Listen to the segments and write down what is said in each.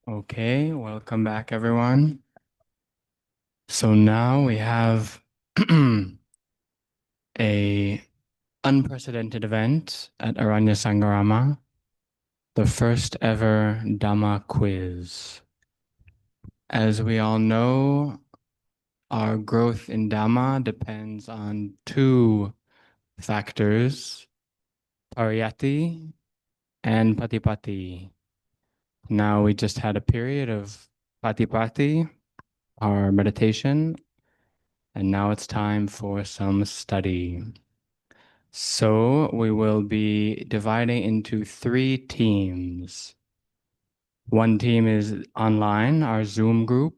Okay, welcome back, everyone. So now we have a unprecedented event at Aranya Sangharama, the first ever Dhamma Quiz. As we all know, our growth in Dhamma depends on two factors, pariyatti and patipatti. Now we just had a period of patipatti, our meditation, and now it's time for some study. So we will be dividing into 3 teams. One team is online, our Zoom group,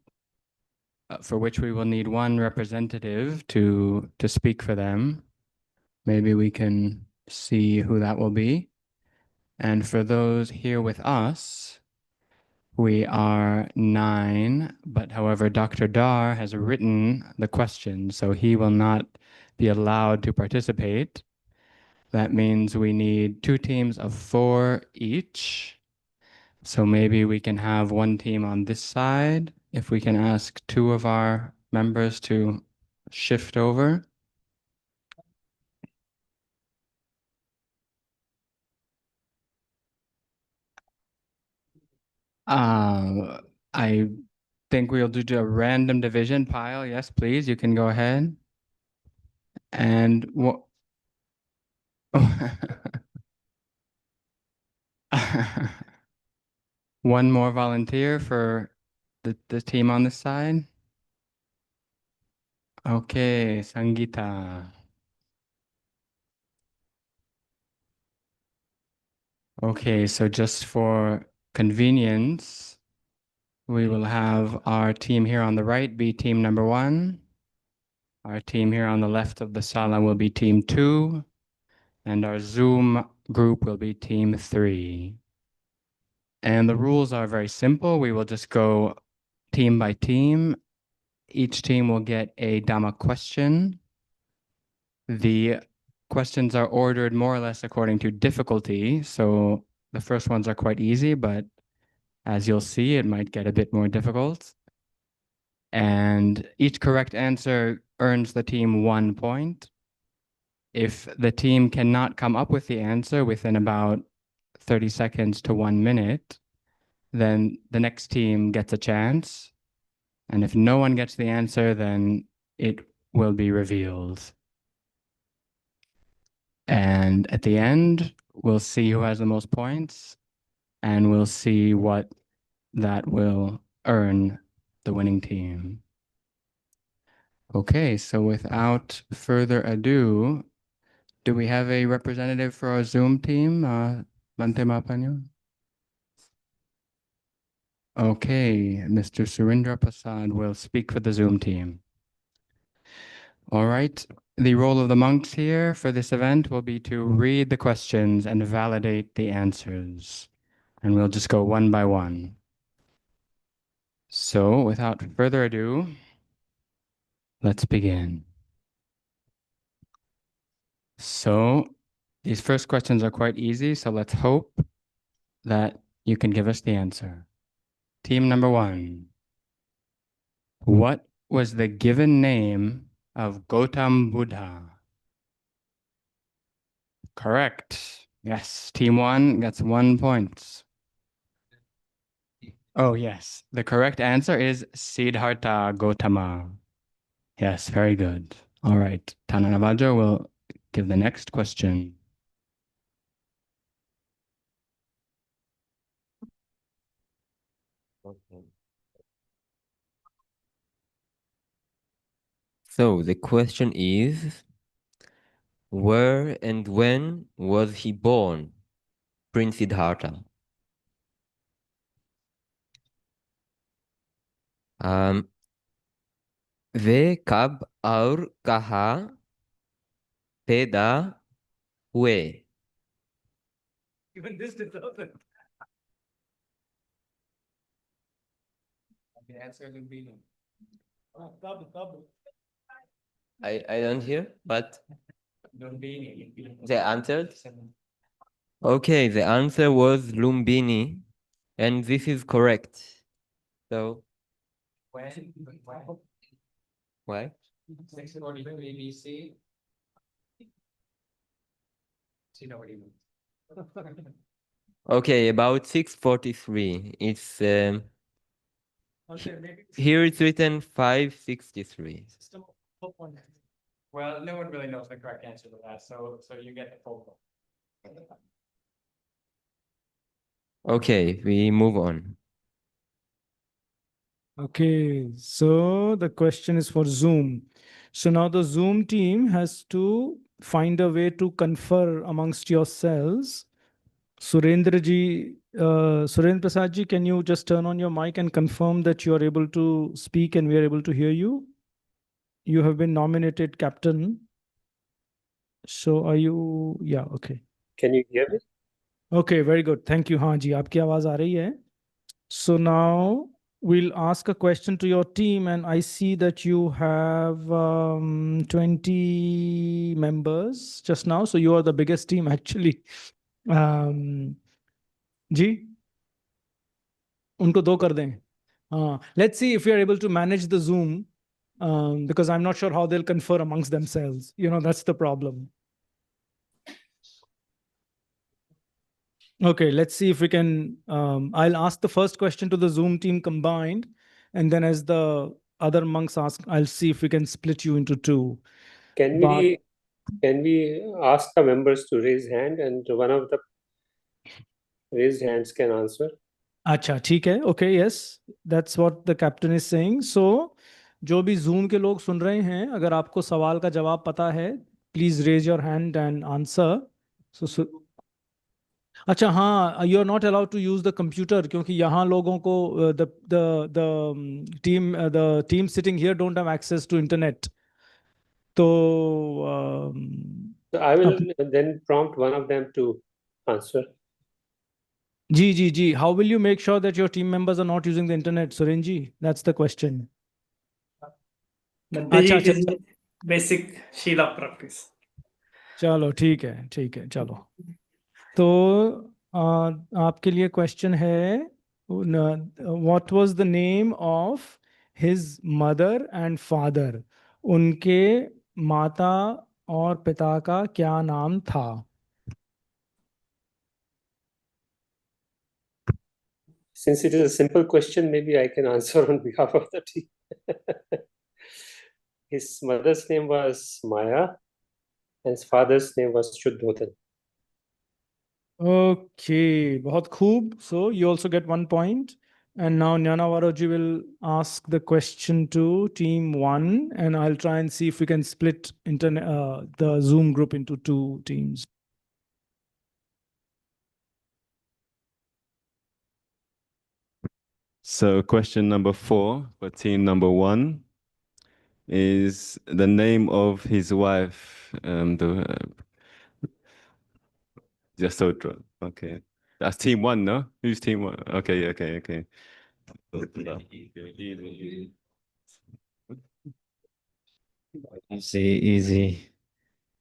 for which we will need one representative to speak for them. Maybe we can see who that will be. And for those here with us, we are 9, but however, Dr. Dar has written the questions, so he will not be allowed to participate. That means we need 2 teams of 4 each. So maybe we can have one team on this side. If we can ask 2 of our members to shift over. I think we'll do a random division pile. Yes, please, you can go ahead. And what? One more volunteer for the team on this side. Okay, Sangita. Okay, so just for convenience, we will have our team here on the right be team number 1. Our team here on the left of the sala will be team 2. And our Zoom group will be team 3. And the rules are very simple. We will just go team by team. Each team will get a Dhamma question. The questions are ordered more or less according to difficulty. So the first ones are quite easy, but as you'll see, it might get a bit more difficult. And each correct answer earns the team 1 point. If the team cannot come up with the answer within about 30 seconds to 1 minute, then the next team gets a chance. And if no one gets the answer, then it will be revealed. And at the end, we'll see who has the most points, and we'll see what that will earn the winning team. Okay, so without further ado, do we have a representative for our Zoom team? Bante Mapanyo? Okay, Mr. Surendra Prasad will speak for the Zoom team. All right, the role of the monks here for this event will be to read the questions and validate the answers. And we'll just go one by one. So without further ado, let's begin. So these first questions are quite easy, so let's hope that you can give us the answer. Team number 1. What was the given name of Gautam Buddha? Correct. Yes, team 1 gets 1 point. Oh, yes. The correct answer is Siddhartha Gautama. Yes, very good. All right. Tananavaja will give the next question. So the question is, where and when was he born, Prince Siddhartha? वे कब और कहाँ पैदा हुए? Even this deserves it. The answer is Lumbini. I don't hear, but Lumbini. they answered. Okay, the answer was Lumbini, And this is correct. So why? 6:43 BC. Do you know what he means? Okay, about 643. It's Okay, maybe here it's written 563. well, no one really knows the correct answer to that, so you get the full point. Okay, we move on. Okay, so the question is for Zoom. So now the Zoom team has to find a way to confer amongst yourselves. Surendra Prasad ji, can you just turn on your mic and confirm that you are able to speak and we are able to hear you? You have been nominated captain. So are you? Yeah, okay. Can you hear me? Okay, very good. Thank you. हाँ जी, आपकी आवाज आ रही है. So now we'll ask a question to your team, and I see that you have 20 members just now. So you are the biggest team actually. जी, उनको दो कर दें. Let's see if we are able to manage the Zoom, because I'm not sure how they'll confer amongst themselves. You know, that's the problem. Okay, let's see if we can. I'll ask the first question to the Zoom team combined, and then as the other monks ask, I'll see if we can split you into two. Can we ask the members to raise hand, and one of the raised hands can answer? अच्छा ठीक है. Okay, yes, that's what the captain is saying. So जो भी Zoom के लोग सुन रहे हैं, अगर आपको सवाल का जवाब पता है, please raise your hand and answer. So अच्छा हाँ, you are not allowed to use the computer क्योंकि यहाँ लोगों को the team sitting here don't have access to internet. तो So I will then prompt one of them to answer. Ji. How will you make sure that your team members are not using the internet, Suren ji? That's the question. अच्छा, it is basic Sheela practice. चलो ठीक है चलो. तो आपके लिए question है, what was the name of his mother and father? उनके माता और पिता का क्या नाम था? Since it is a simple question, maybe I can answer on behalf of the team. His mother's name was Maya, and his father's name was Shuddhodhan. Okay, बहुत खूब. So you also get 1 point. And now Jnanavaroji will ask the question to team 1, and I'll try and see if we can split the Zoom group into 2 teams. So question number 4 for team number 1 is the name of his wife, Yasotra. Okay. That's team 1, no? Who's team 1? Okay.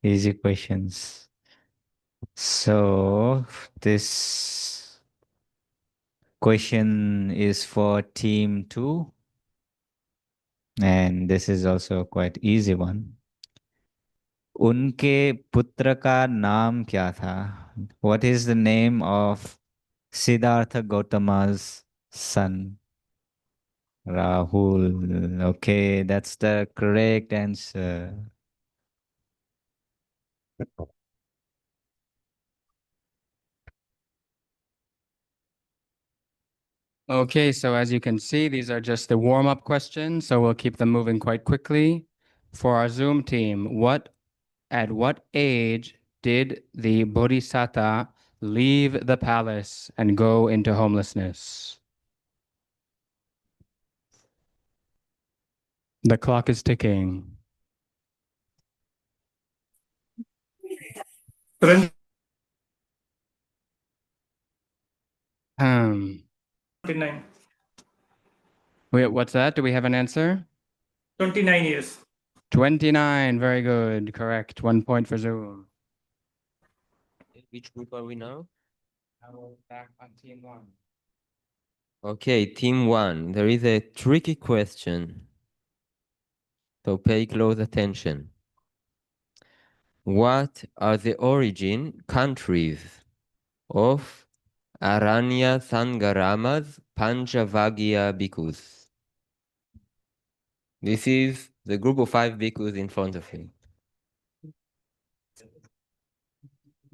Easy questions. So this question is for team 2, and this is also a quite easy one. उनके पुत्र का नाम क्या था? What is the name of Siddhartha Gautama's son? Rahul. Okay, that's the correct answer. Okay, so as you can see, these are just the warm-up questions, so we'll keep them moving quite quickly. For our Zoom team, at what age did the Bodhisattva leave the palace and go into homelessness? The clock is ticking. Suren, 29. Wait, what's that? Do we have an answer? 29 years. 29, very good, correct. 1 point for Zoom. Which group are we now? Now we're back on team 1. Okay, team one, there is a tricky question. So pay close attention. What are the origin countries of Aranya Sangarama's Panchavagya bhikkhus? This is the group of 5 bhikkhus in front of him.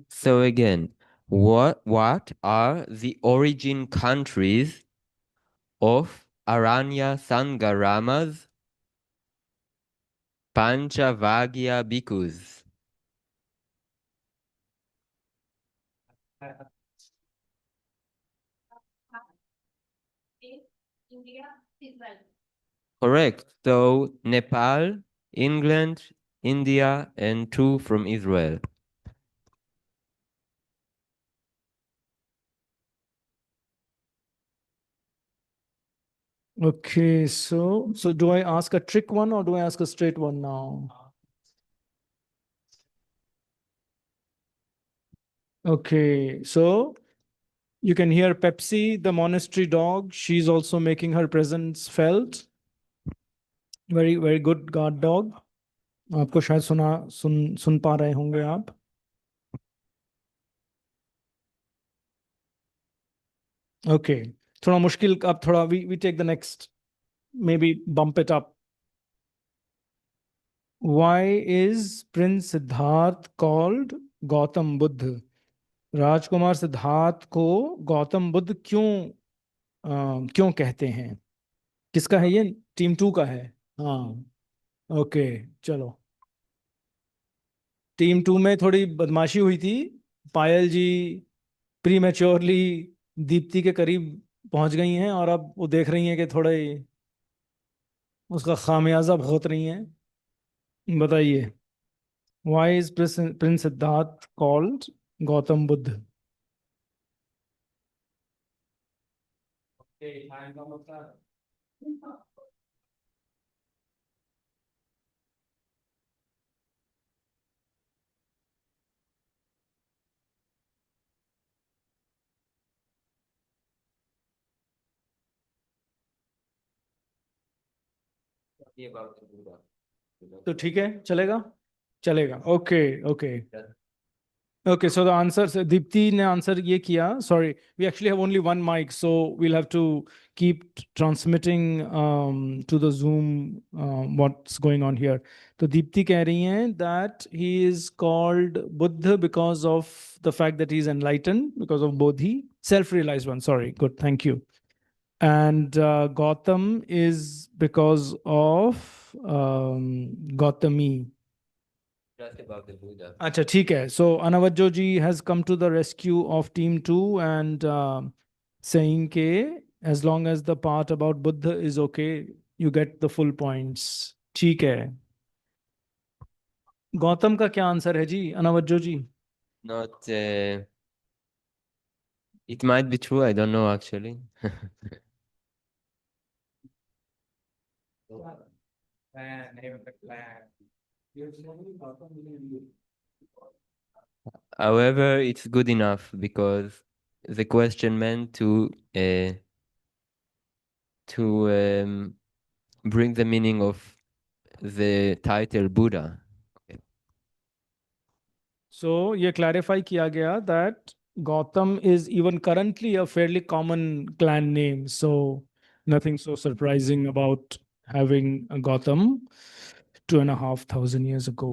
So again, what are the origin countries of Aranya Sangarama's Panchavagya bhikkhus? Correct. So Nepal, England, India, and 2 from Israel. Okay, so do I ask a trick one or do I ask a straight one now? Okay, so you can hear Pepsi, the monastery dog. She's also making her presence felt. Very, very good guard dog. आपको शायद सुन पा रहे होंगे आप. Okay, थोड़ा मुश्किल अब थोड़ा we take the next, maybe bump it up. Why is Prince Siddharth called Gautam Buddha? राजकुमार सिद्धार्थ को गौतम बुद्ध क्यों कहते हैं? किसका है ये? टीम 2 का है. हाँ, ओके, चलो. टीम 2 में थोड़ी बदमाशी हुई थी. पायल जी प्रीमेच्योरली दीप्ति के करीब पहुंच गई हैं और अब वो देख रही हैं कि थोड़े उसका खामियाजा भुगत रही हैं. बताइए, why is prince Siddhartha called Gautam Buddha? तो ठीक है, चलेगा. Okay okay okay. So the answer, Deepti ने आंसर ये किया. Sorry, we actually have only one mic, so we'll have to keep transmitting to the Zoom what's going on here. तो दीप्ति कह रही हैं that he is called Buddha because of the fact that he is enlighten, because of Bodhi, self realised one. Sorry, good, thank you. And Gautam is because of Gautami. Just about the Buddha. Acha, ठीक है. So Anavajjo ji has come to the rescue of team 2 and saying ke as long as the part about Buddha is okay, you get the full points. ठीक है. गौतम का क्या answer है जी, अनवज्जो जी? Not, it might be true, I don't know actually. However, it's good enough because the question meant to bring the meaning of the title Buddha. Okay. So ये clarify किया गया that Gautam is even currently a fairly common clan name. So nothing so surprising about having a Gautam 2,500 years ago.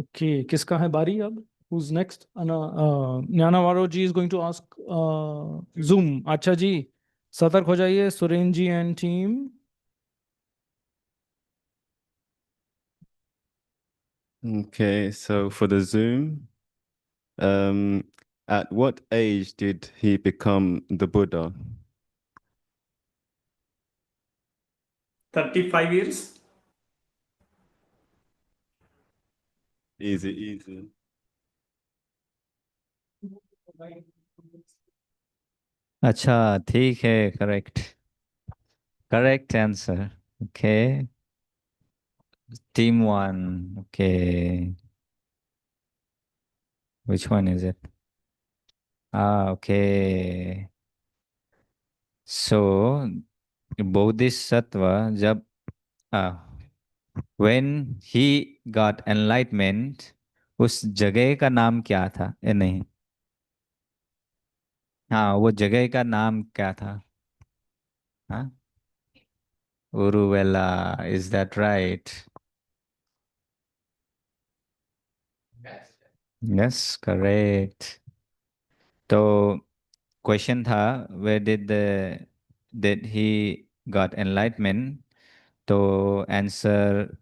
Okay, किसका है बारी अब? Who's next? Nyanavaro ji is going to ask Zoom. अच्छा जी, सतर्क हो जाइए, सुरेन जी and team. Okay, so for the Zoom, at what age did he become the Buddha? 35 years. Easy. अच्छा, ठीक है. Correct answer. Okay. Team 1. Okay. Which one is it? Okay. So, Bodhisattva, जब when he got enlightenment, उस जगह का नाम क्या था? नहीं, हाँ, वो जगह का नाम क्या था? हाँ, Uruvela, is that right? Yes, correct. तो क्वेश्चन था, where did he got enlightenment? तो आंसर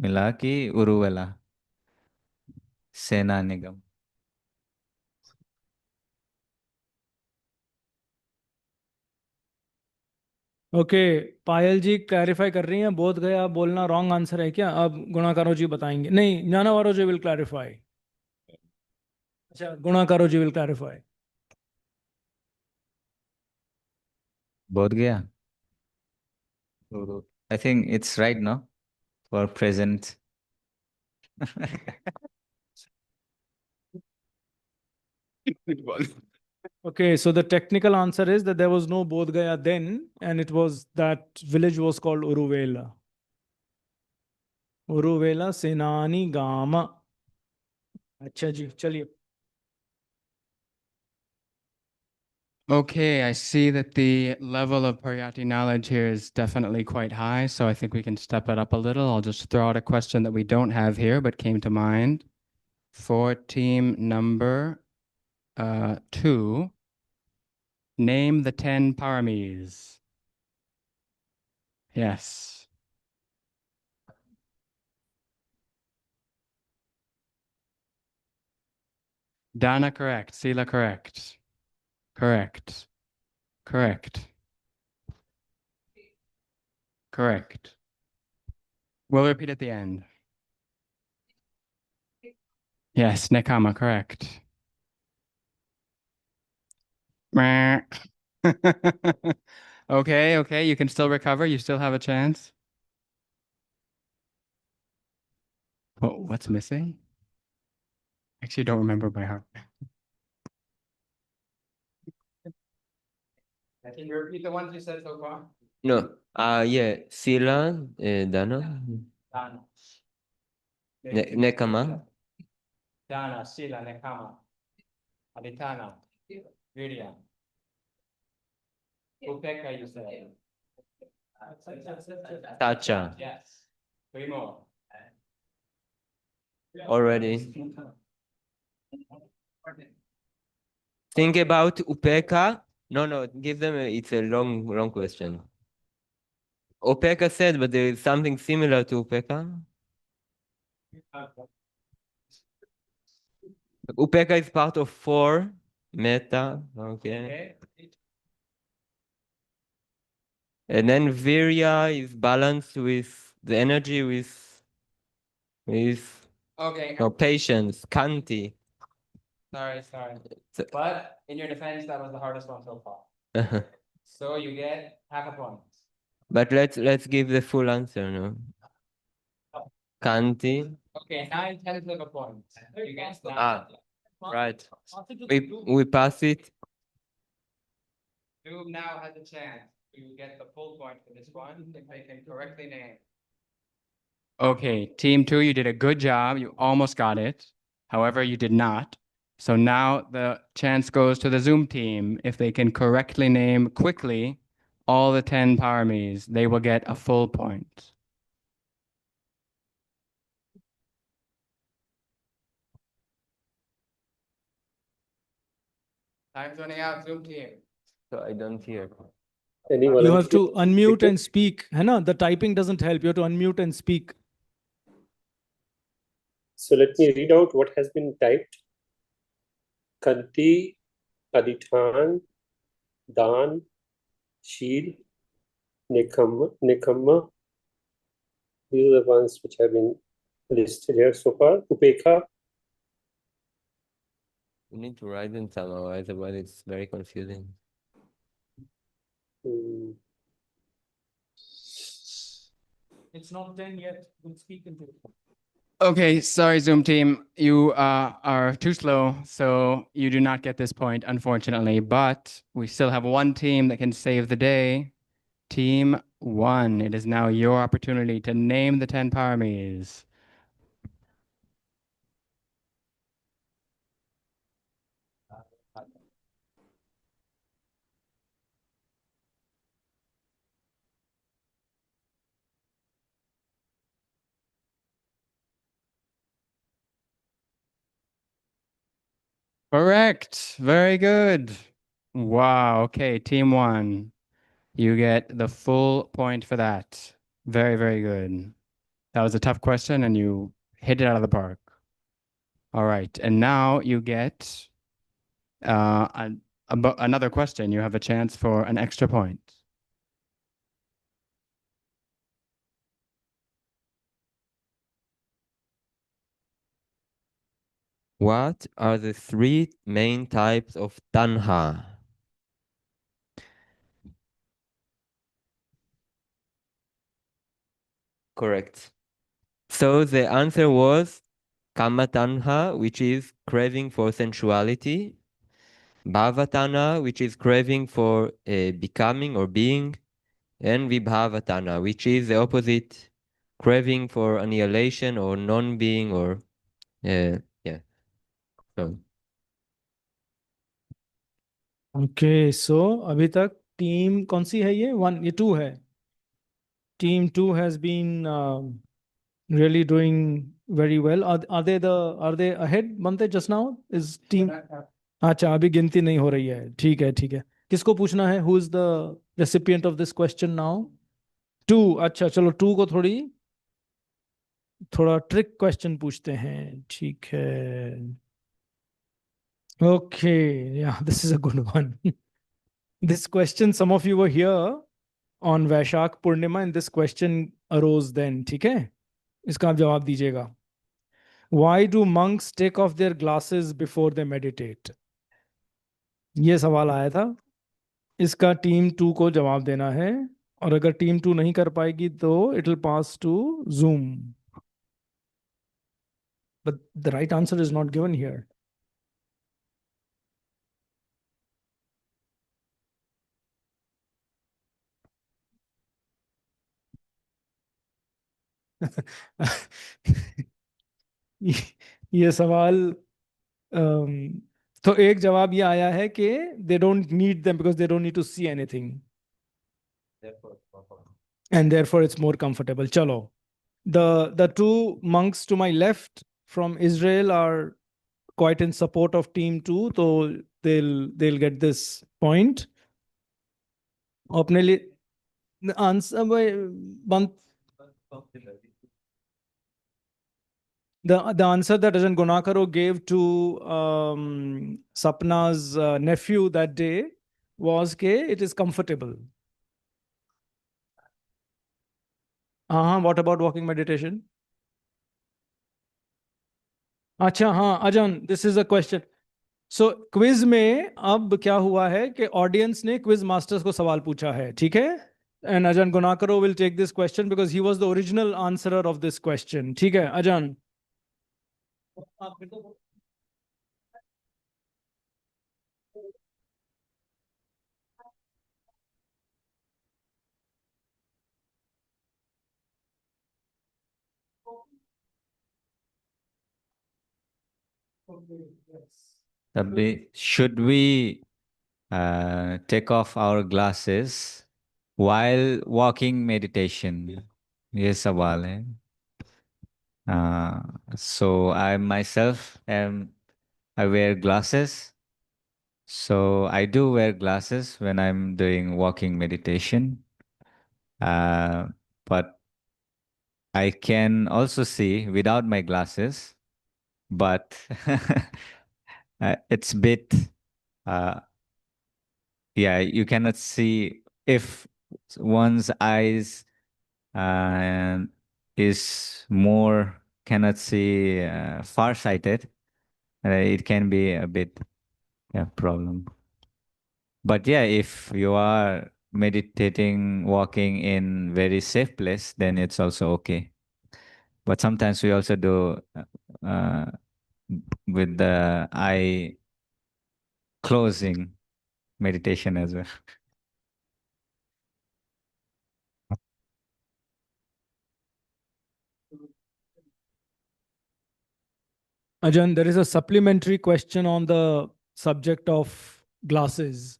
मिला कि उरुवेला, सेना निगम. ओके, पायल जी क्लैरिफाई कर रही हैं, बोध गया बोलना रॉन्ग आंसर है क्या? अब गुणाकारो जी बताएंगे. नहीं, ज्ञानावारो जी विल क्लैरिफाई. अच्छा, गुणाकारो जी विल क्लैरिफाई. बोध गया. I think it's right, no? For present. Okay, so the technical answer is that there was no Bodh Gaya then, and it was that village was called Uruvela. Uruvela Senani Gama. अच्छा जी, चलिए. Okay, I see that the level of Pariyati knowledge here is definitely quite high, so I think we can step it up a little. I'll just throw out a question that we don't have here but came to mind. For team number 2, name the 10 paramis. Yes. Dana correct, Sila correct. Correct. Correct. Correct. We'll repeat at the end. Yes, Nekama, correct. Meh. Okay, you can still recover. You still have a chance. Oh, what's missing? Actually, don't remember by heart. Can you repeat the ones you said so far? No. Yeah. Sila, Dana, Dana. Nekama, Dana, Sila, Nekama, Aditana, Virya. Upeka, you said. Tacha. Yes. 3 more. Already. Think about Upeka. No, give them it's a long question. Upeka said, but there is something similar to Upeka. Upeka is part of 4 metta. Okay. And then Virya is balanced with the energy with Okay. no, patience, Kanti. Sorry. So- But in your defense, that was the hardest one so far. So you get half a point. But let's give the full answer, no? Kanti. Okay, 9/10 of a point. You get Right. We pass it. Doom now has a chance to get the full point for this one if they can correctly name. Okay, team 2, you did a good job. You almost got it. However, you did not. So now the chance goes to the Zoom team. If they can correctly name quickly all the 10 paramis, they will get a full point. Time's running out, Zoom team. So I don't hear. Any You have to volunteer? unmute and speak. है ना? The typing doesn't help. You have to unmute and speak. So let me read out what has been typed. Kanti, Adithan, Dan, Sheel, Nikamma. These are the ones which have been listed here so far. Upekha, You need to write them somehow, otherwise it's very confusing. It's not 10 yet. We'll speak into it. Okay, sorry, Zoom team. You are too slow, so you do not get this point, unfortunately. But we still have one team that can save the day. Team 1, it is now your opportunity to name the 10 paramis. Correct. Very good. Wow. Okay, team 1. You get the full point for that. Very, very good. That was a tough question and you hit it out of the park. All right. And now you get another question. You have a chance for an extra point. What are the 3 main types of tanha? Correct. So the answer was kama tanha, which is craving for sensuality, bhava tanha, which is craving for becoming or being, and vibhava tanha, which is the opposite, craving for annihilation or non-being or yeah. So Okay, so अभी तक team कौन सी है ये 1 ये 2 है. Team 2 has been really doing very well. Are they ahead Bante just now? Is team अच्छा अभी गिनती नहीं हो रही है. ठीक है. किसको पूछना है? Who is the recipient of this question now? 2. अच्छा चलो 2 को थोड़ा ट्रिक क्वेश्चन पूछते हैं. ठीक है. Okay, yeah, this is a good one. This question, some of you were here on Vaishak Purnima and this question arose then. ठीक है? इसका आप जवाब दीजिएगा. Why do monks take off their glasses before they meditate? ये सवाल आया था. इसका टीम 2 को जवाब देना है और अगर टीम 2 नहीं कर पाएगी तो it will pass to Zoom. But the right answer is not given here. ये सवाल तो एक जवाब ये आया है कि they don't need them because they don't need to see anything. And therefore it's more comfortable. Chalo. The 2 monks to my left from Israel are quite in support of team 2, so they'll get this point. अपने लिए the answer the answer that Ajahn Gunakaro gave to Sapna's nephew that day was ke it is comfortable. What about walking meditation? अच्छा हाँ अजन this is a question. So quiz में अब क्या हुआ है कि ऑडियंस ने क्विज मास्टर्स को सवाल पूछा है. ठीक है. And Ajan Gunakaro will take this question because he was the original answerer of this question. ठीक है अजन. Should we take off our glasses while walking meditation? ये सवाल है. So I myself I wear glasses. So I do wear glasses when I'm doing walking meditation. But I can also see without my glasses, but it's a bit, yeah, you cannot see if one's eyes is more, cannot see far-sighted, it can be a bit problem. But yeah, if you are meditating, walking in very safe place, then it's also okay. But sometimes we also do with the eye closing meditation as well. Ajan, there is a supplementary question on the subject of glasses.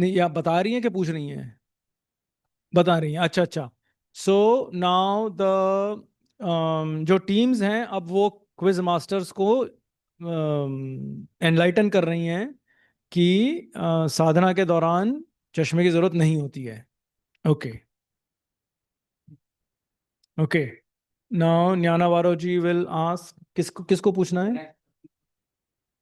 नहीं, या बता रही हैं कि पूछ रही हैं? बता रही हैं, अच्छा अच्छा. सो नाउ द जो टीम्स हैं अब वो क्विज मास्टर्स को एनलाइटन कर रही हैं कि साधना के दौरान चश्मे की जरूरत नहीं होती है. Okay okay. Now Gyanawaro ji will ask. किसको किसको पूछना है?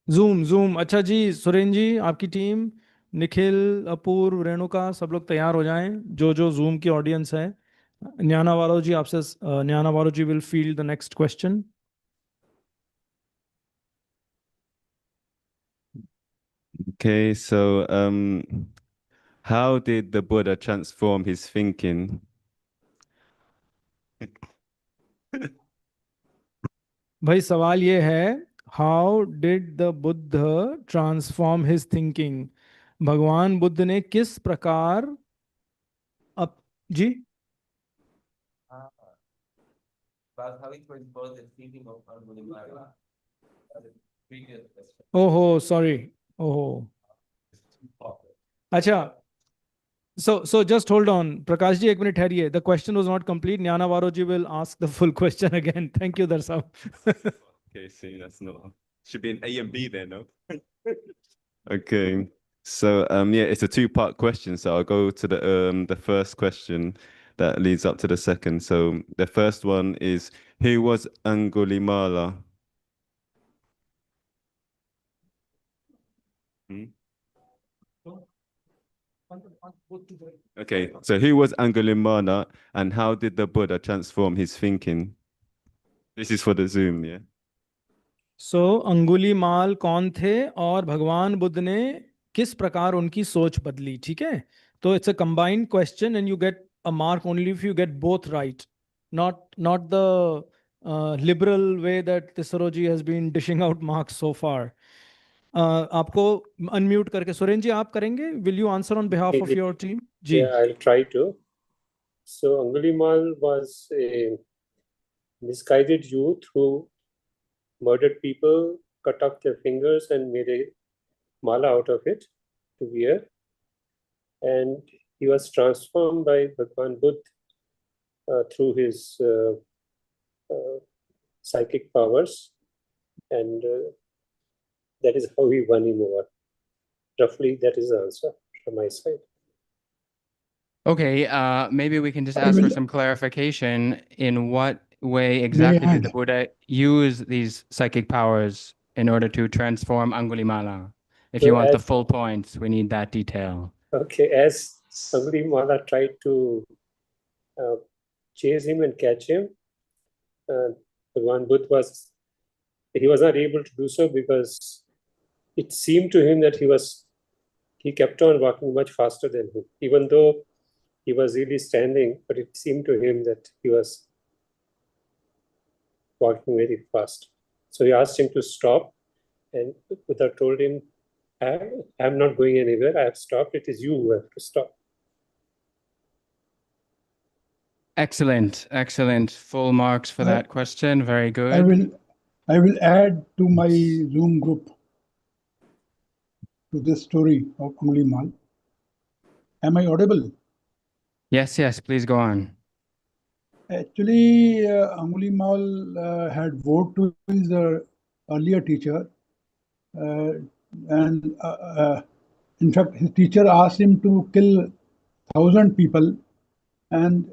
Zoom zoom. अच्छा जी, सुरेन जी आपकी टीम, निखिल, अपूर्व, रेणुका, सब लोग तैयार हो जाएं. जो जो जूम की ऑडियंस है, ज्ञानावारो जी आपसे, Gyanawaro ji will field the next question. Okay, so how did the Buddha transform his thinking? भाई सवाल ये है, how did the Buddha transform his thinking? भगवान बुद्ध ने किस प्रकार अप जी ओहो सॉरी ओहो अच्छा. So just hold on, Prakash ji, एक minute ठहरिए. The question was not complete. Jnanavaro ji will ask the full question again. Thank you, Darsab. Okay, see, that's not should be an A and B there, no? Okay, so yeah, it's a two-part question. So I'll go to the first question that leads up to the second. So the first one is, who was Angulimala? Okay, so who was Angulimala and how did the Buddha transform his thinking? This is for the Zoom, yeah? So Angulimal कौन थे और भगवान बुद्ध ने किस प्रकार उनकी सोच बदली? ठीक है, तो it's a combined question and you get a mark only if you get both right, not the liberal way that Tisaro ji has been dishing out marks so far. आपको अनम्यूट करके सुरेन जी आप करेंगे? Will you answer on behalf of your team? जी. Yeah, I'll try to. So Angulimal was a misguided youth who murdered people, cut off their fingers and made a mala out of it to wear. And he was transformed by Bhagwan Buddha through his psychic powers, and that is how he won him over. Roughly, that is the answer from my side. Okay, maybe we can just ask for some clarification. In what way exactly did the Buddha use these psychic powers in order to transform Angulimala? If you So want the as- full points, we need that detail. Okay, as Angulimala tried to chase him and catch him, Bhagwan Buddha was not able to do so because it seemed to him that he kept on walking much faster than him, even though he was really standing, but it seemed to him that he was walking very fast. So he asked him to stop, and Buddha told him, I'm not going anywhere, I have stopped, it is you who have to stop. Excellent, excellent. Full marks for that question. Very good. I will add to my Zoom group to this story of Angulimal. Am I audible? Yes, yes, please go on. Actually, Angulimal had vowed to his earlier teacher, and in fact, his teacher asked him to kill 1,000 people and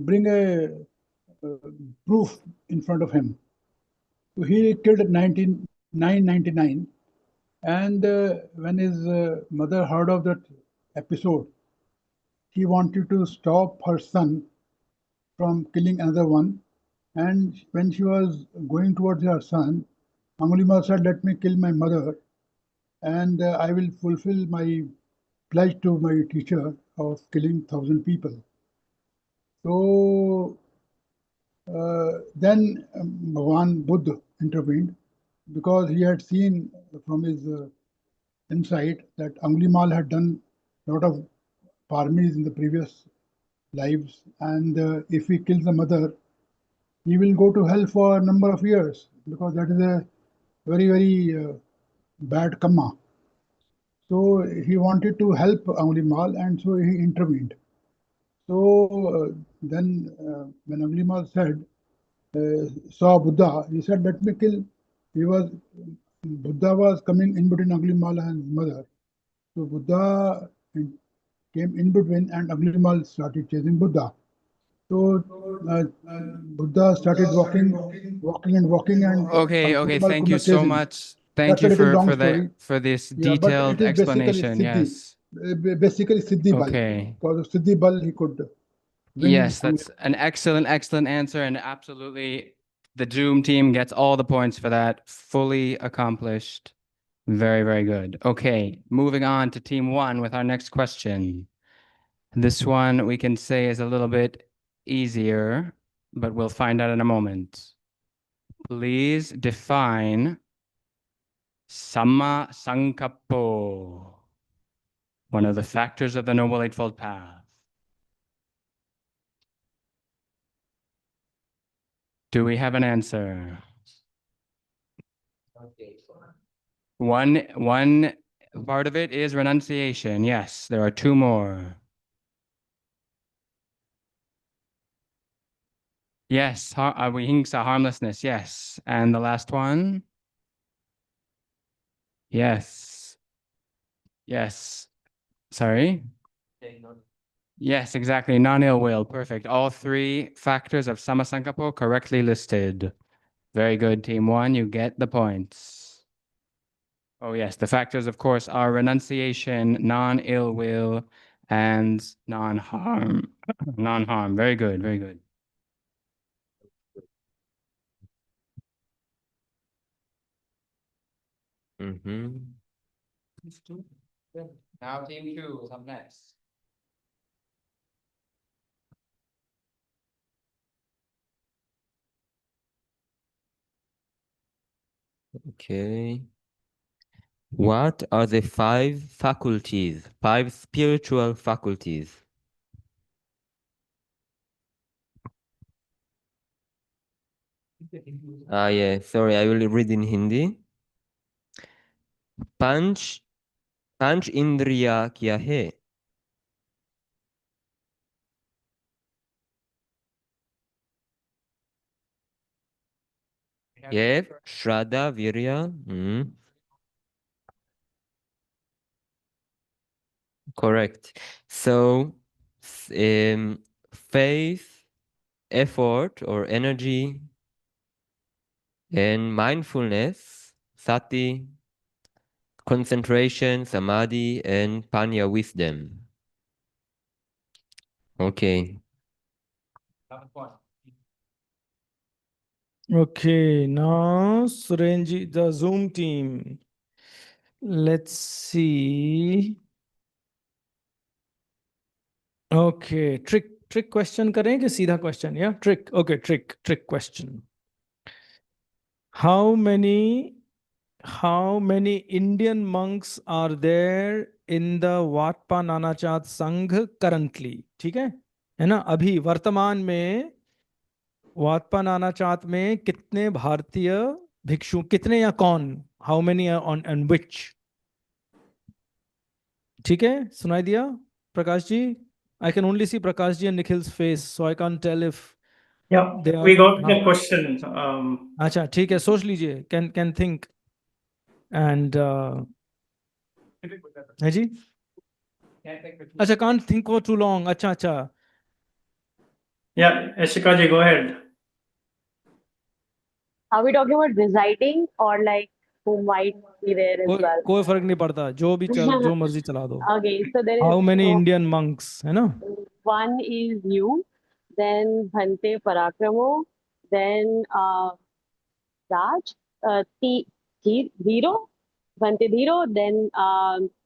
bring a proof in front of him. So he killed 999, and when his mother heard of that episode, she wanted to stop her son from killing another one. And when she was going towards her son, Angulimal said, "Let me kill my mother." and I will fulfill my pledge to my teacher of killing 1,000 people. So then Bhagwan Buddha intervened because he had seen from his insight that Angulimal had done a lot of parmis in the previous lives, and if he kills the mother, he will go to hell for a number of years because that is a very, very bad karma. So he wanted to help Angulimal, and so he intervened. So then when Angulimal said, saw Buddha, he said, let me kill. Buddha was coming in between Angulimal and his mother. So Buddha came in between, and Angulimal started chasing Buddha. So Buddha started walking, and Okay, Angulimal thank could you not chase so him. much. Thank That's you a little long for story. this Yeah, but detailed it is basically explanation. Siddhi. Yes. Basically Siddhi Bal. Okay. Because of Siddhi Bal, he could win. Yes, that's an excellent answer, and absolutely the Doom team gets all the points for that. Fully accomplished. Very, very good. Okay, moving on to team 1 with our next question. This one we can say is a little bit easier, but we'll find out in a moment. Please define Samma Sankappo, one of the factors of the Noble Eightfold Path. Do we have an answer? One part of it is renunciation. Yes, there are 2 more. Yes, vihingsa, harmlessness. Yes, and the last one. Yes. Yes. Sorry. Yes, exactly. Non-ill will. Perfect. All 3 factors of Samasankapo correctly listed. Very good, team 1. You get the points. Oh, yes. The factors, of course, are renunciation, non-ill will, and non-harm. Non-harm. Very good. Very good. Now team 2 is up next. Okay. What are the 5 faculties, 5 spiritual faculties? Yeah, sorry, I will read in Hindi. Panch Indriya kya hai? Yeah, Shraddha, Virya. Correct. So, faith, effort or energy, and mindfulness, sati, concentration, samadhi, and panya, wisdom. Okay. Okay, now Surenji, the Zoom team. Let's see. Okay, trick question करें कि सीधा question? Yeah, trick. Okay, trick question. How many Indian monks are there in the वाटपा नानाचात संघ currently? ठीक है ना? अभी वर्तमान में वाटपा नानाचात में कितने भारतीय भिक्षु, कितने या कौन? How many are on and which? ठीक है, सुनाई दिया Prakash ji? I can only see Prakash ji and Nikhil's face, so I can't tell if Yeah, they are. we got the question. अच्छा ठीक है, सोच लीजिए, can think and है जी? अच्छा, can't think for too long. अच्छा. Yeah, Ashika ji, go ahead. Are we talking about residing or like who might be there as well? कोई फर्क नहीं पड़ता, जो मर्जी चला दो. Okay, so there is How many Indian monks, है ना? one is you, then Bhante Parakramo, then Raj, Zero, Bhante Dhiro, then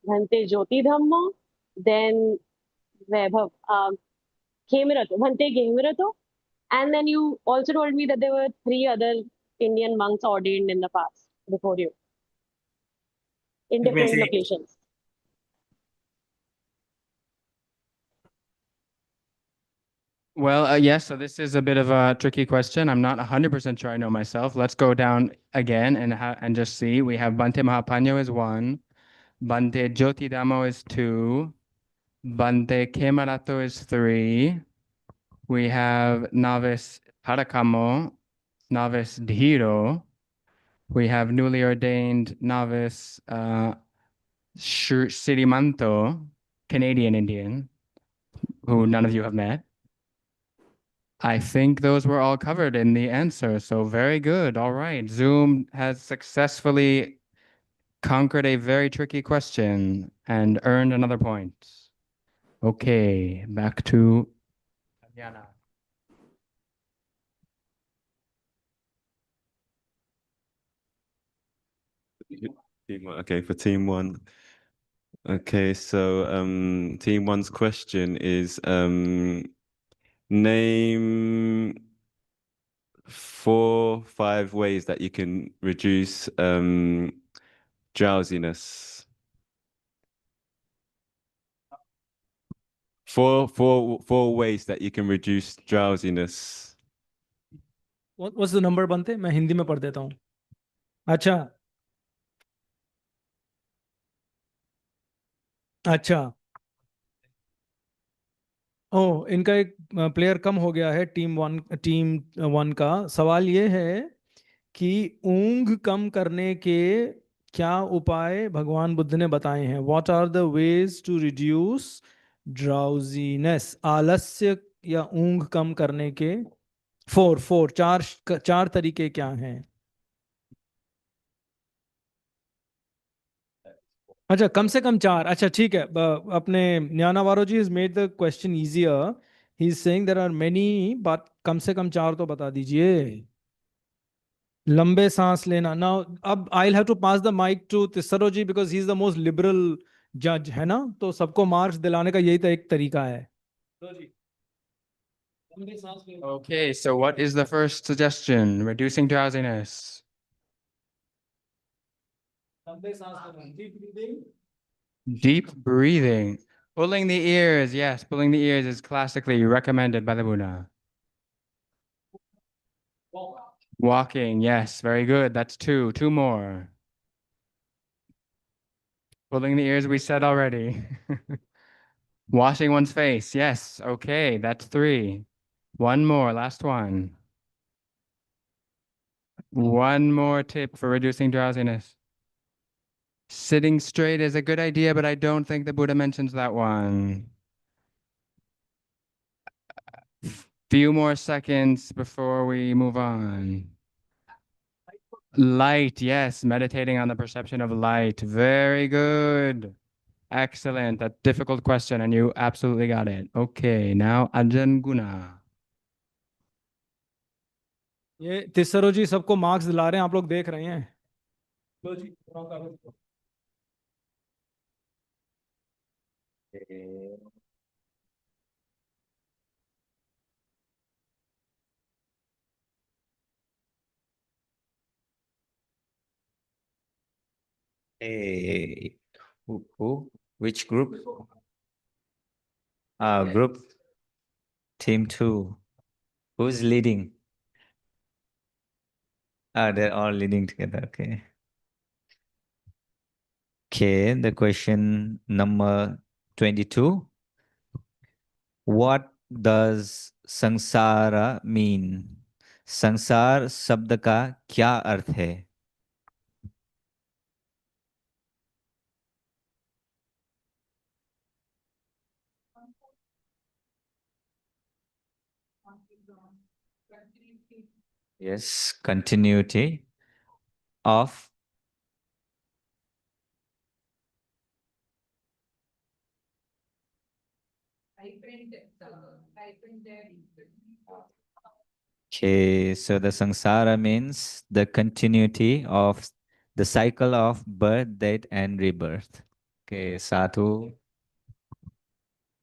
Bhante Jyoti Dhammo, then Vaibhav, Khemirato, Bhante Khemirato. And then you also told me that there were 3 other Indian monks ordained in the past before you in Let me different see. locations. Well, yes, so this is a bit of a tricky question. I'm not 100% sure I know myself. Let's go down again and just see. We have Bhante Mahapanyo is 1, Bhante Jyotidamo is 2, Bhante Khemarato is 3. We have Novice Parakamo, Novice Dhiro. We have newly ordained Novice Sirimanto, Canadian Indian, who none of you have met. I think those were all covered in the answer. So very good. All right. Zoom has successfully conquered a very tricky question and earned another point. Okay, back to Tatiana. Okay, for team 1. Okay, so team 1's question is name 4, 5 ways that you can reduce drowsiness. Four ways that you can reduce drowsiness. What's the number बनते? मैं हिंदी में पढ़ देता हूँ. अच्छा. अच्छा. ओह, इनका एक प्लेयर कम हो गया है टीम 1 का. सवाल ये है कि ऊंघ कम करने के क्या उपाय भगवान बुद्ध ने बताए हैं. What are the ways to reduce drowsiness. आलस्य या ऊंघ कम करने के चार तरीके क्या हैं. अच्छा, कम से कम 4. अच्छा, ठीक है. अपने न्यानावारो जी has made the question easier. He is saying there are many, but कम से कम 4 तो बता दीजिए. लंबे सांस लेना. Now, अब I'll have to pass the mic to Tisaro ji because he is the most liberal judge, है ना. तो सबको मार्क्स दिलाने का यही तो एक तरीका है. Okay, so what is the first suggestion? Reducing drowsiness. लंबे सांस लेना. Deep breathing. Deep breathing. Pulling the ears. Yes, pulling the ears is classically recommended by the Buddha. Walking. Yes, very good. That's 2. 2 more. Pulling the ears we said already. Washing one's face. Yes. Okay, that's 3. 1 more. Last one. One more tip for reducing drowsiness. Sitting straight is a good idea, but I don't think the Buddha mentions that one. Few more seconds before we move on. Light, yes, meditating on the perception of light. Very good. Excellent. A difficult question, and you absolutely got it. Okay, now Ajahn Guna. ये तिसरो जी सबको marks दिला रहे हैं. आप लोग देख रहे हैं. Hey, who? Which group? Group team 2. Who's leading? They're all leading together. Okay. Okay, the question number 22. What does sangsara mean? संसार शब्द का क्या अर्थ है? Yes, continuity of Okay, so the samsara means the continuity of the cycle of birth, death, and rebirth. Okay, Sadhu.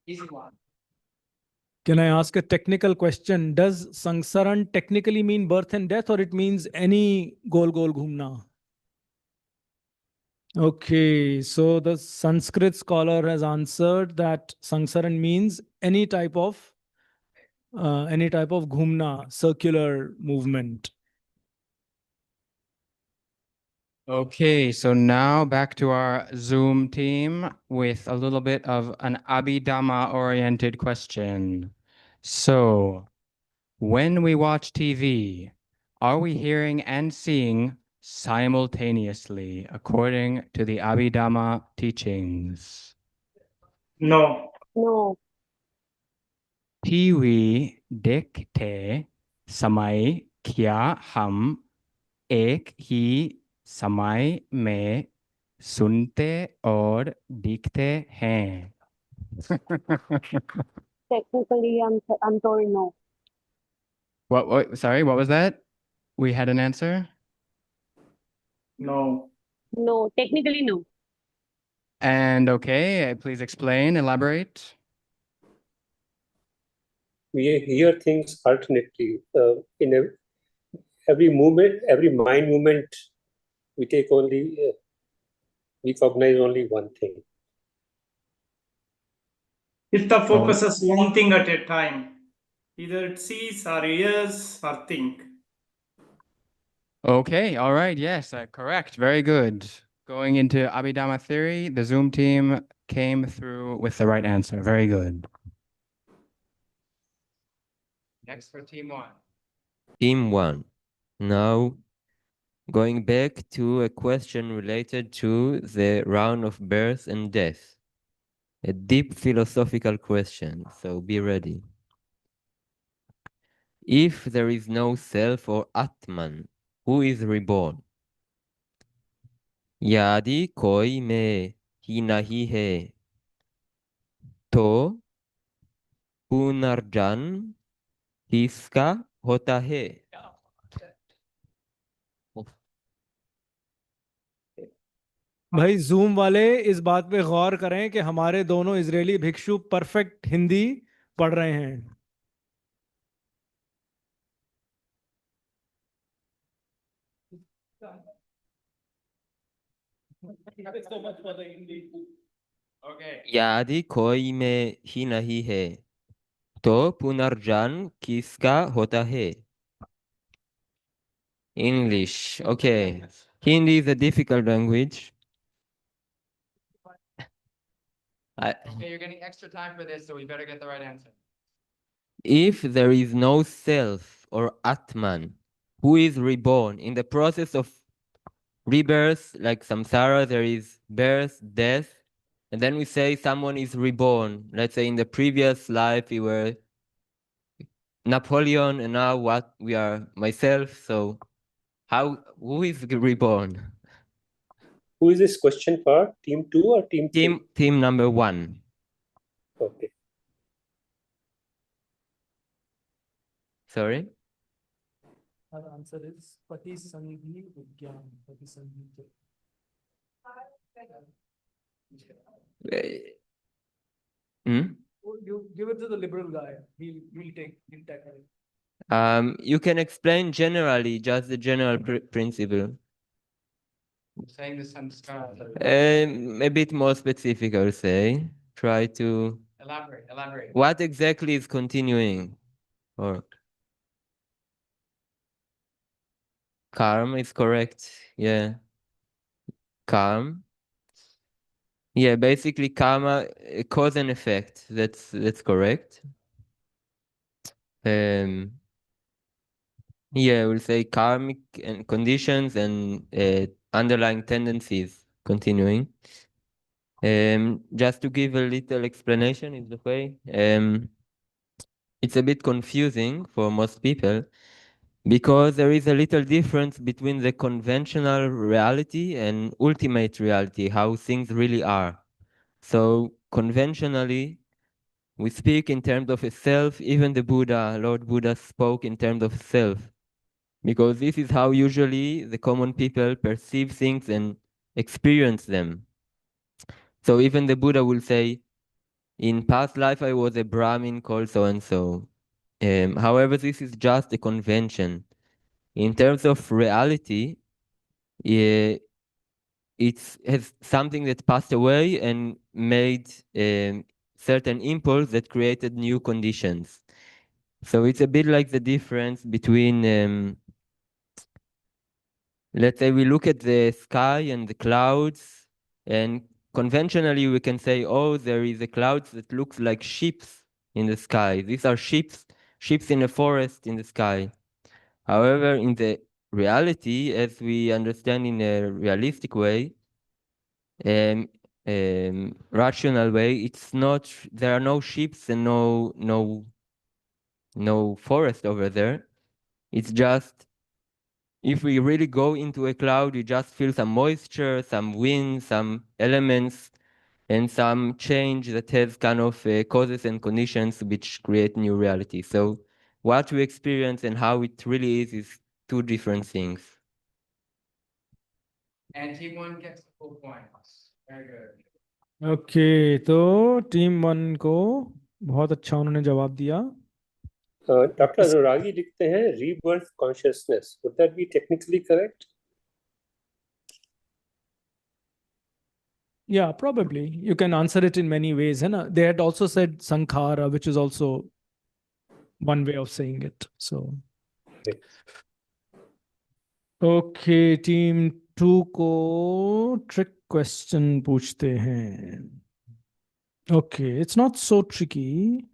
Easy one. Can I ask a technical question? Does Sangsaran technically mean birth and death, or it means any gol gol ghumna? Okay, so the Sanskrit scholar has answered that Sangsaran means any type of ghumna, circular movement. Okay, so now back to our Zoom team with a little bit of an Abhidhamma oriented question. So, when we watch TV, are we hearing and seeing simultaneously according to the Abhidhamma teachings? No. No. TV देखते समय क्या हम एक ही समय में सुनते और दिखते हैं? Technically, I'm told no. What? Sorry, what was that? We had an answer? No. No. Technically, no. And okay, please explain, elaborate. We hear things alternately. Every movement, every mind movement, we cognize only one thing. If the focus is one thing at a time, either it sees or hears or think. Okay, all right, yes, correct, very good. Going into Abhidhamma theory, the Zoom team came through with the right answer. Very good. Next for team one. Team 1. Now, going back to a question related to the round of birth and death. A deep philosophical question, so be ready. If there is no self or Atman, who is reborn? Yadi koi mein hi nahi hai, to punarjan किसका होता है? भाई zoom वाले इस बात पे गौर करें कि हमारे दोनों इजरायली भिक्षु परफेक्ट हिंदी पढ़ रहे हैं. Okay. यदि कोई में ही नहीं है तो पुनर्जन्म किसका होता है? English. Okay. Hindi is a difficult language. Okay, you're getting extra time for this, so we better get the right answer. If there is no self or Atman who is reborn in the process of rebirth, like samsara, there is birth, death, and then we say someone is reborn. Let's say in the previous life we were Napoleon, and now what we are myself. So who is reborn? Who is this question for? Team 2 or team 3? Team number 1. Okay. Sorry? Our answer is Pati Sanghi Vigyan. Pati Sanghi. You give it to the liberal guy. He'll tackle it. You can explain generally, just the general principle. Saying the samskara. A bit more specific, I would say. Try to Elaborate. What exactly is continuing? Or karma is correct. Yeah. Karma. Yeah, basically karma, cause and effect. That's correct. Yeah, we'll say karmic and conditions and underlying tendencies continuing. Just to give a little explanation in the way, it's a bit confusing for most people because there is a little difference between the conventional reality and ultimate reality, how things really are. So conventionally, we speak in terms of a self. Even the Buddha, Lord Buddha, spoke in terms of self. because this is how usually the common people perceive things and experience them. So even the Buddha will say, in past life I was a Brahmin called so and so. However, this is just a convention. In terms of reality, it's has something that passed away and made certain impulse that created new conditions. So it's a bit like the difference between, let's say we look at the sky and the clouds, and conventionally we can say, oh, there is a cloud that looks like ships in the sky. These are ships in a forest in the sky. However, in the reality, as we understand in a realistic way, rational way, it's not, there are no ships and no forest over there. It's just, if we really go into a cloud, we just feel some moisture, some wind, some elements, and some change that has kind of causes and conditions which create new reality. So what we experience and how it really is two different things. And team one gets the full points. Very good. Okay तो team one को बहुत अच्छा उन्होंने जवाब दिया. Doctor अनुरागी लिखते हैं rebirth consciousness. Would that be technically correct? Yeah, probably. You can answer it in many ways. And they had also said sankhara, which is also one way of saying it. So, okay, team 2 को trick question पूछते हैं. Okay, it's not so tricky.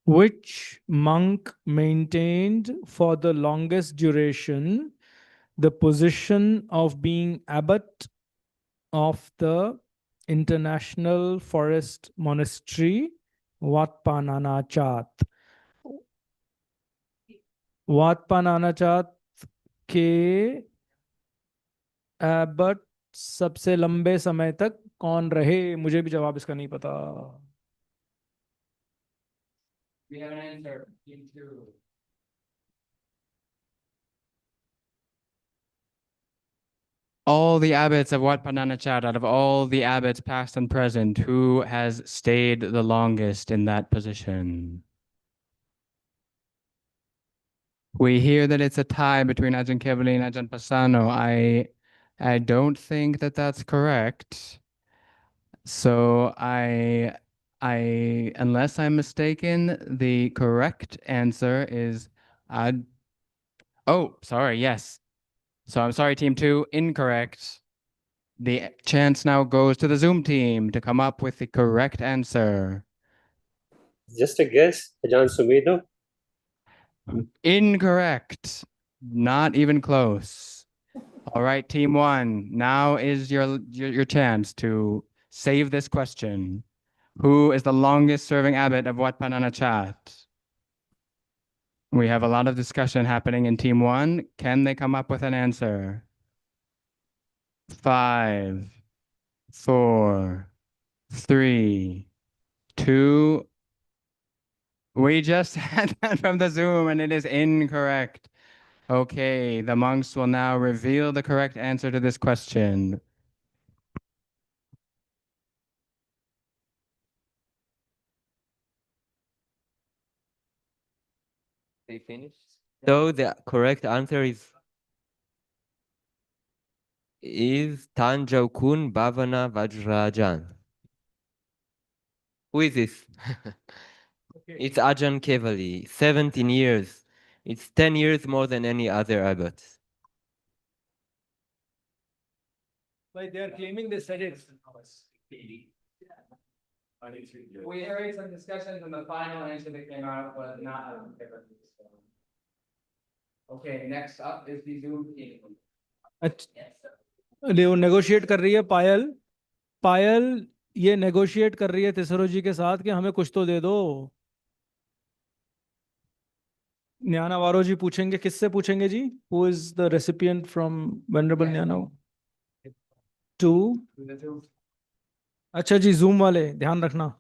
Which monk maintained for the longest duration the position of being abbot of the International Forest Monastery, Wat Pah Nanachat? Wat Pah Nanachat के Abbott सबसे लंबे समय तक कौन रहे? मुझे भी जवाब इसका नहीं पता. We have an answer. Team two. All the abbots of Wat Pah Nanachat, out of all the abbots past and present, who has stayed the longest in that position? We hear that it's a tie between Ajahn Kevali and Ajahn Pasano. I don't think that that's correct. So unless I'm mistaken, the correct answer is oh, sorry, yes. So I'm sorry, team 2, incorrect. The chance now goes to the Zoom team to come up with the correct answer. Just a guess, Ajahn Sumedho. Incorrect. Not even close. All right, team 1, now is your chance to save this question. Who is the longest serving abbot of Wat Pah Nanachat? We have a lot of discussion happening in team 1. Can they come up with an answer? 5, 4, 3, 2. We just had that from the Zoom and it is incorrect. Okay, the monks will now reveal the correct answer to this question. They finished? So the correct answer is Tanjaukun Bhavana Vajrajan. Who is this? Okay. It's Ajahn Kevali, 17 years. It's 10 years more than any other abbot. But they are claiming they said it. We heard some discussions and the final answer that came out was not. Okay, next up is the Zoom team. वो negotiate कर रही है पायल ये negotiate कर रही है तिसरो जी के साथ कि हमें कुछ तो दे दो. न्याना वारो जी पूछेंगे, किससे पूछेंगे जी? Who is the recipient from Venerable Nyana? 2. अच्छा जी, जूम वाले ध्यान रखना.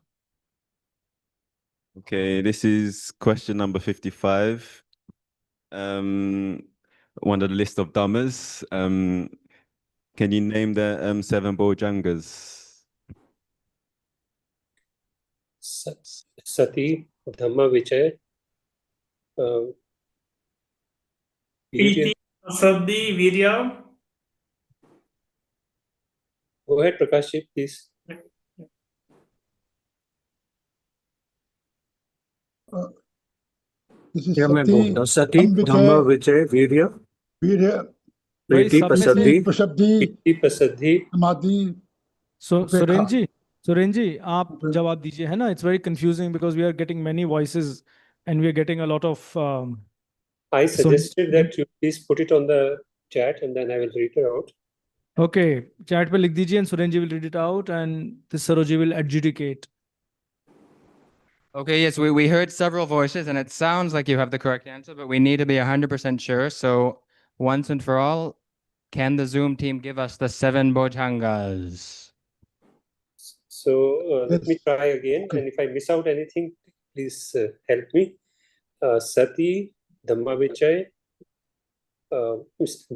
Okay, this is question number 55. One of the list of dhammas. Can you name the 7 Bojjhangas? Sati, Dhamma, Vichay, Virya. Iti, Pasadhi, Virya. Go ahead, Prakash, please. This is Yeah, मैं Sati, बोलता हूँ सती Dham, धम्म Vichay, विजय वीर्य Virya, भाई प्रीति सब में से प्रसिद्धि Prashabdi, Iti, Pasadhi. Samadhi, Suren Upekha. जी आप जवाब दीजिए है ना. It's very confusing because we are getting many voices and we are getting a lot of I suggested that you please put it on the chat and then I will read it out. Okay chat पे लिख दीजिए and Suren ji will read it out and this Saroji will adjudicate. Okay, yes, we heard several voices and it sounds like you have the correct answer, but we need to be 100% sure. So once and for all, can the Zoom team give us the 7 Bojjhangas? So let me Yes. try again. Okay. And if I miss out anything, please help me. Sati, Dhamma, Vichay,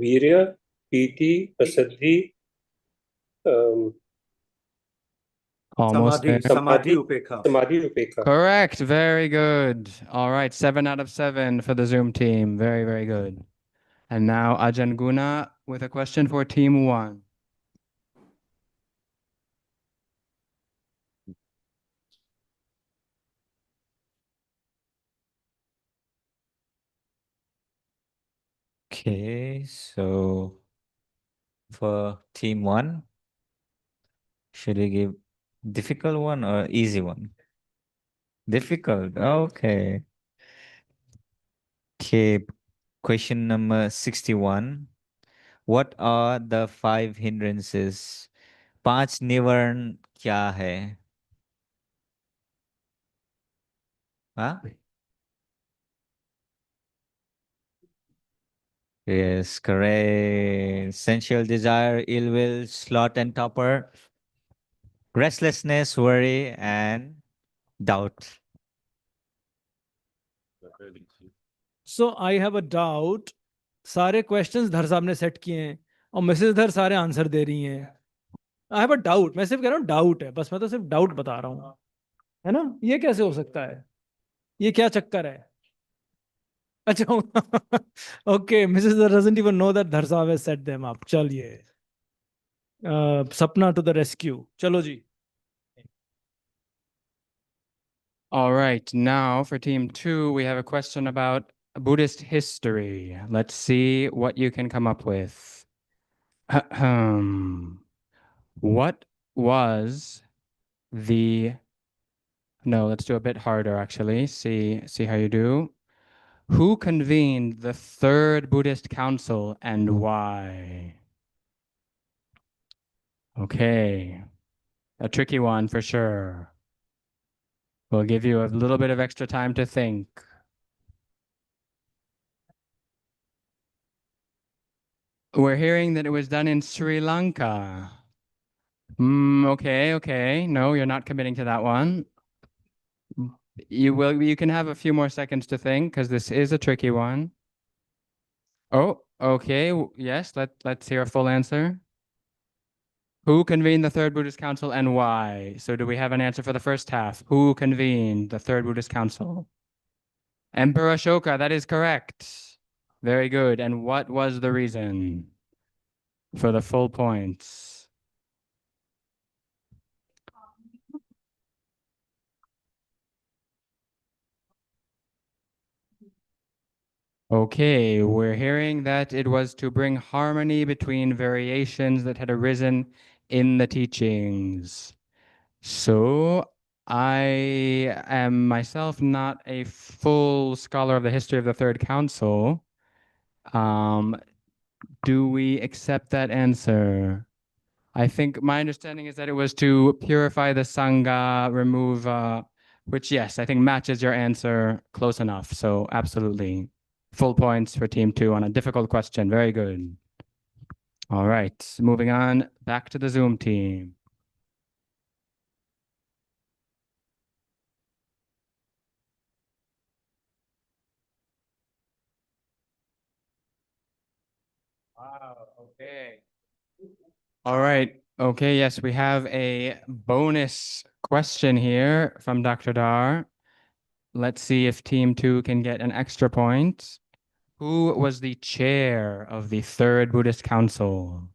Virya, Piti, Pasadhi, Almost समाधि there. समाधि उपेक्षा Samadhi, Upekha. Correct. Very good. All right. 7 out of 7 for the Zoom team. Very, very good. And now Ajahn Guna with a question for team 1. Okay, so for team 1, should we give difficult one or easy one? Difficult. Okay. Okay, question number 61. What are the 5 hindrances? 5 nivarn क्या है? Huh? Yes, correct. Sensual desire, ill will, sloth and torpor, restlessness, worry, and doubt. So I have a doubt. सारे questions धर साहब ने set किए हैं और Mrs धर सारे आंसर दे रही हैं. I have a doubt. मैं सिर्फ कह रहा हूँ डाउट है बस. मैं तो सिर्फ डाउट बता रहा हूँ है ना. ये कैसे हो सकता है? ये क्या चक्कर है? अच्छा ओके मिसेस धर डजंट इवन नो दैट धर साहब हैज सेट देम अप. चलिए सपना टू द रेस्क्यू. चलो जी. All right. Now for team 2, we have a question about Buddhist history. Let's see what you can come up with. What was the... No, let's do a bit harder actually. See how you do. Who convened the third Buddhist council and why? Okay. A tricky one for sure. We'll give you a little bit of extra time to think. We're hearing that it was done in Sri Lanka. Okay. No, you're not committing to that one. You can have a few more seconds to think because this is a tricky one. Oh, okay. Yes, let's hear a full answer. Who convened the Third Buddhist Council and why? So do we have an answer for the first half? Who convened the Third Buddhist Council? Emperor Ashoka, that is correct. Very good. And what was the reason for the full points? Okay, we're hearing that it was to bring harmony between variations that had arisen in the teachings. So I am myself not a full scholar of the history of the Third Council. Do we accept that answer? I think my understanding is that it was to purify the Sangha, remove, which yes, I think matches your answer close enough. So absolutely. Full points for team 2 on a difficult question. Very good. All right, moving on back to the Zoom team. Wow, okay. All right. Okay, yes, we have a bonus question here from Dr. Dar. Let's see if Team 2 can get an extra point. Who was the chair of the Third Buddhist Council?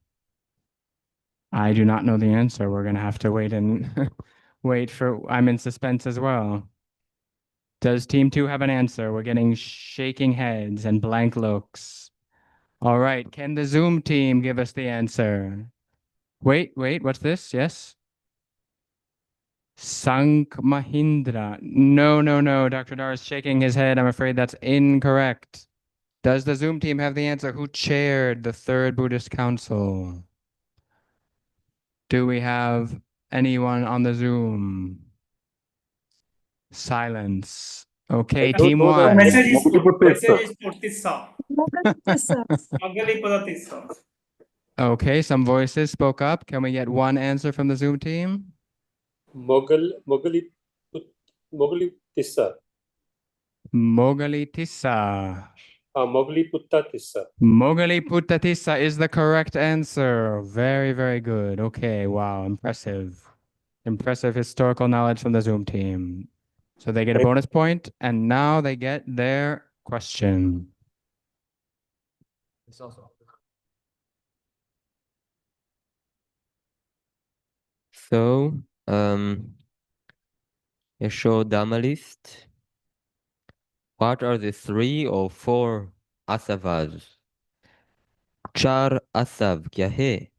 I do not know the answer. We're going to have to wait and I'm in suspense as well. Does Team 2 have an answer? We're getting shaking heads and blank looks. All right, can the Zoom team give us the answer? Wait, what's this? Yes? Sank Mahindra. No. Dr. Dar is shaking his head. I'm afraid that's incorrect. Does the Zoom team have the answer? Who chaired the Third Buddhist Council? Do we have anyone on the Zoom? Silence. Okay, I don't Team know the 1. Message is Mogaliputta Purtissa. Tissa. Mogaliputta Tissa. Okay, some voices spoke up. Can we get one answer from the Zoom team? Mogali Tissa. Mogali Tissa. Mogli Putta Tissa. Mogali Putta Tissa is the correct answer. Very, very good. Okay, wow, impressive. Impressive historical knowledge from the Zoom team. So they get a bonus point, and now they get their question. So, a show Dhamma list. What are the 3 or 4 asavas? Char asav kya hai?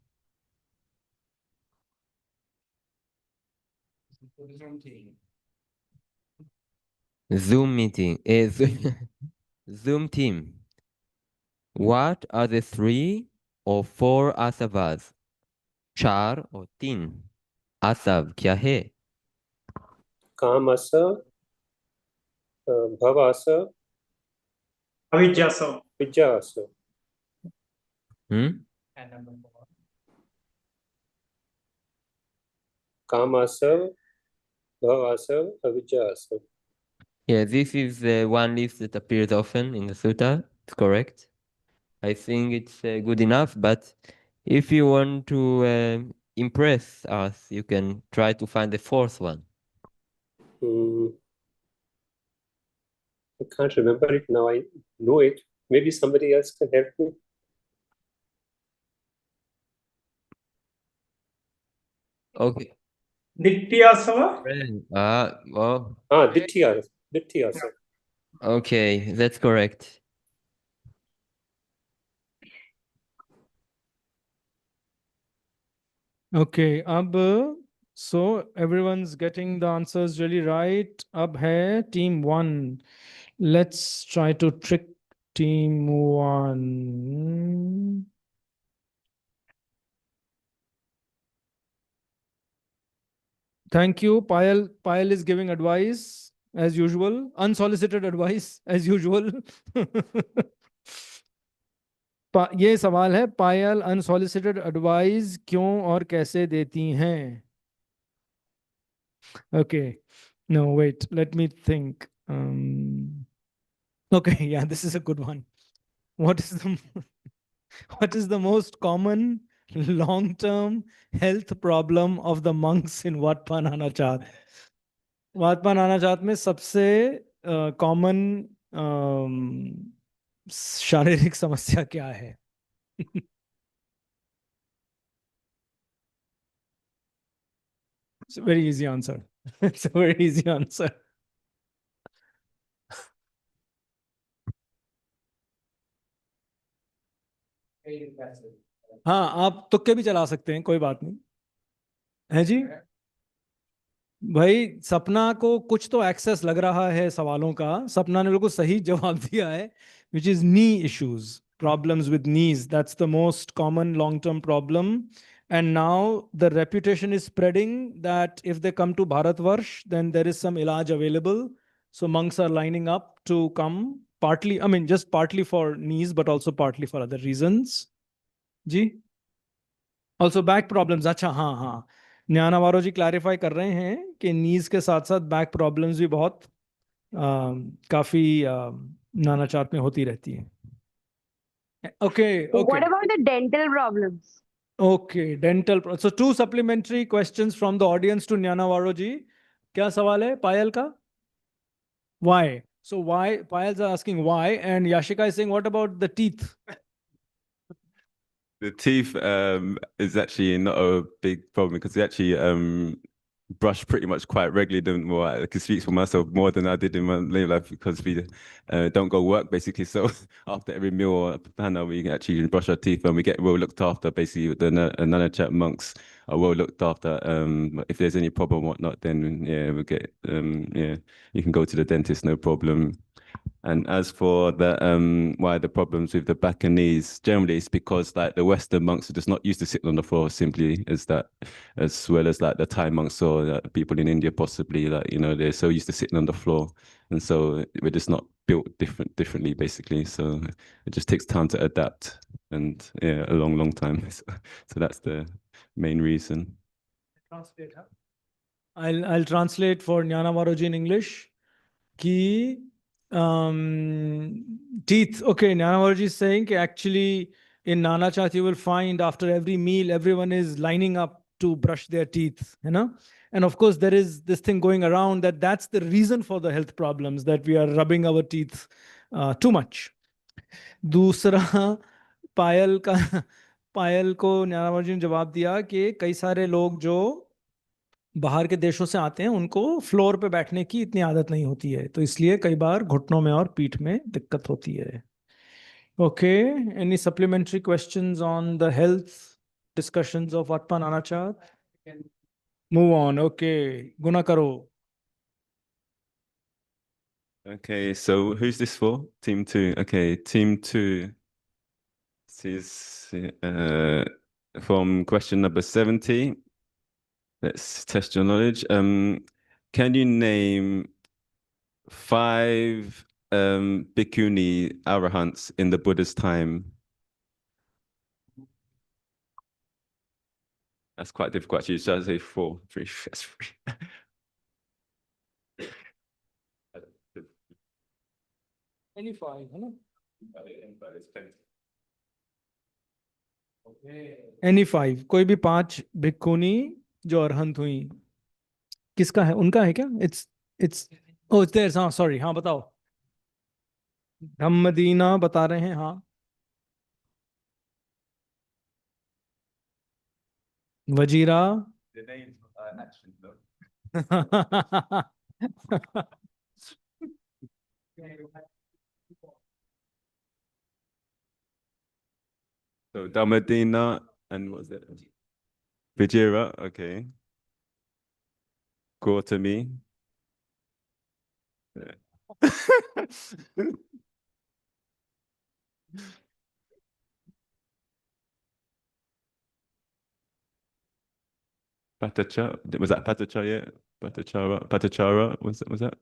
Zoom meeting. Zoom team. What are the 3 or 4 asavas? Char or 3 asav kya hai? Kam asa, bhav asa, Avijjasa. vidya asa. Kam asa, bhav asa, avidya asa. Yeah, this is the one list that appears often in the sutta. It's correct. I think it's good enough, but if you want to impress us, you can try to find the 4th one. I can't remember it now. I know it. Maybe somebody else can help me. Okay. Dittyasava. Ditya asa. Okay, that's correct. Okay, so everyone's getting the answers really right. Ab hai team 1. Let's try to trick team 1. Thank you. Payal is giving advice as usual, unsolicited advice as usual. ये सवाल है, पायल unsolicited advice क्यों और कैसे देती हैं? Okay, no, wait, let me think. Okay, yeah, this is a good one. What is the most common long-term health problem of the monks in Vatpananachat? Vatpananachat में सबसे common शारीरिक समस्या क्या है? It's a very easy answer. It's a very easy answer. हाँ, आप तुक्के भी चला सकते हैं, कोई बात नहीं है जी। भाई सपना को कुछ तो एक्सेस लग रहा है सवालों का। सपना ने बिल्कुल सही जवाब दिया है, which is knee issues, problems with knees. That's the most common long-term problem. And now the reputation is spreading that if they come to Bharatvarsh, then there is some ilaj available. So monks are lining up to come, partly, I mean, just partly for knees, but also partly for other reasons. Ji, also back problems. अच्छा, हाँ, न्यानावारो जी clarify कर रहे हैं कि नीज के साथ साथ back problems भी बहुत काफी नानाचात में होती रहती हैं। Okay, What okay. about the dental problems? Okay, so 2 supplementary questions from the audience to Jnana Varoji. क्या सवाल है पायल का? Why? So why Payal's are asking why, and Yashika is saying what about the teeth? The teeth is actually not a big problem because we actually brush pretty much quite regularly. More I can speak for myself more than I did in my later life because we don't go work basically. So after every meal or panel, we actually brush our teeth and we get well looked after. Basically, the Nana Chat monks are well looked after. If there's any problem or whatnot, then yeah, we get yeah, you can go to the dentist, no problem. And as for the why the problems with the back and knees, generally it's because like the Western monks are just not used to sitting on the floor, simply as that, as well as like the Thai monks or people in India possibly, like, you know, they're so used to sitting on the floor, and so we're just not built differently basically. So it just takes time to adapt, and yeah, a long time. So that's the main reason. Translate, huh? I'll translate for Jnana Varoji in English. Ki teeth. Okay, Jnana Varoji is saying कि actually in Nana Chat you will find after every meal everyone is lining up to brush their teeth, you know. And of course there is this thing going around that that's the reason for the health problems, that we are rubbing our teeth too much. दूसरा पायल को ज्ञाना भाजी ने जवाब दिया कि कई सारे लोग जो बाहर के देशों से आते हैं उनको फ्लोर पे बैठने की इतनी आदत नहीं होती है, तो इसलिए कई बार घुटनों में और पीठ में दिक्कत होती है. Okay, any supplementary questions on the health discussions of Atman Anachar? Move on. Okay, गुना करो. Okay, so who's this for? Team 2. Okay, Team 2. This is from question number 70. Let's test your knowledge. Can you name 5 bhikkhuni arahants in the Buddha's time? That's quite difficult actually. So I'd say 4, 3, that's 3. Any 5, है ना? Any 5, कोई भी 5 भिक्खुनी जो अरहंत हुई. किसका है? उनका है क्या? It's oh it's theirs. हाँ, sorry. हाँ, बताओ. धम्मदीना बता रहे हैं. हाँ, Wazira. The names actually though. So Dhammadina and what was it? Vijira, okay. Gautami. Yeah. Patacha, was that Patacha yet? Patachara, was that?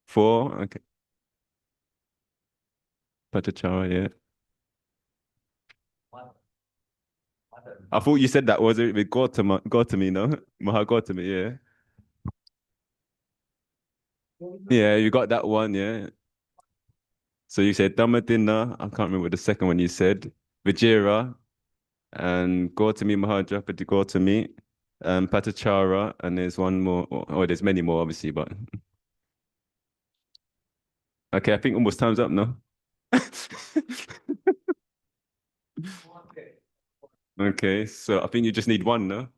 4, okay. Patachara, yeah. I thought you said that, was it with Gautami, no? Mahagautami, yeah. Yeah, you got that one, yeah. So you said Dhammadina, I can't remember the second one you said. Vijira, and Gautami Mahajapati Gautami, Patachara, and there's one more, or there's many more obviously, but okay, I think almost time's up now. Okay, so I think you just need one, no?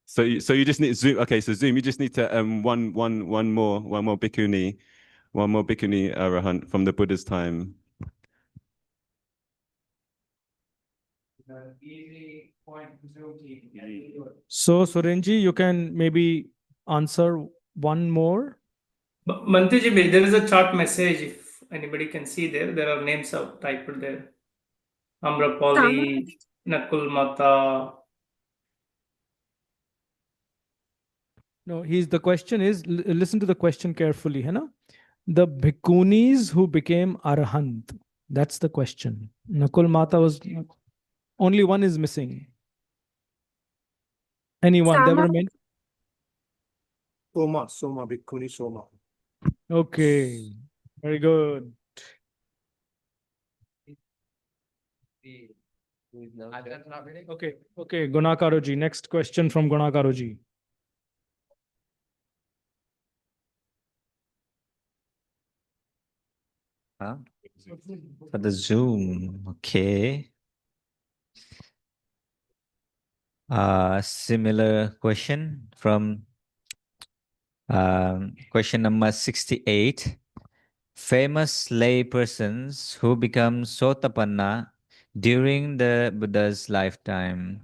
So you just need Zoom. Okay, so Zoom, you just need to one more bhikkhuni arahant from the Buddha's time. So Surenji, you can maybe answer one more. Mantuji, there is a chat message. If anybody can see there are names out typed there. Amrapali, Nakul Mata. No, the question is, listen to the question carefully, है ना? The bhikkhunis who became arahant. That's the question. Nakul Mata was, only one is missing. Anyone? There were many. Soma, Bhikkhuni Soma. Okay, very good. Okay, Gunakaroji. Next question from Gunakaroji. Huh? For the Zoom, okay. Similar question from question number 68. Famous lay persons who become Sotapanna during the Buddha's lifetime.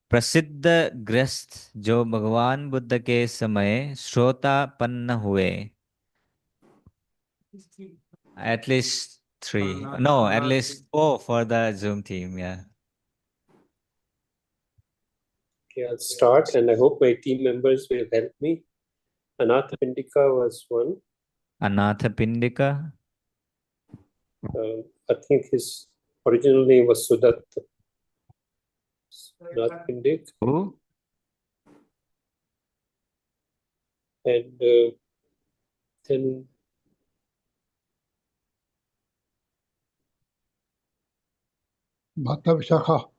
प्रसिद्ध ग्रस्त जो भगवान बुद्ध के समय श्रोतापन्न हुए. At least 3. No, at least 4 for the Zoom team. Yeah. Okay, I'll start, and I hope my team members will help me. Anathapindika was one. Anathapindika. I think his original name was Sudatta. Anathapindik. Who? And then Mata Vishakha.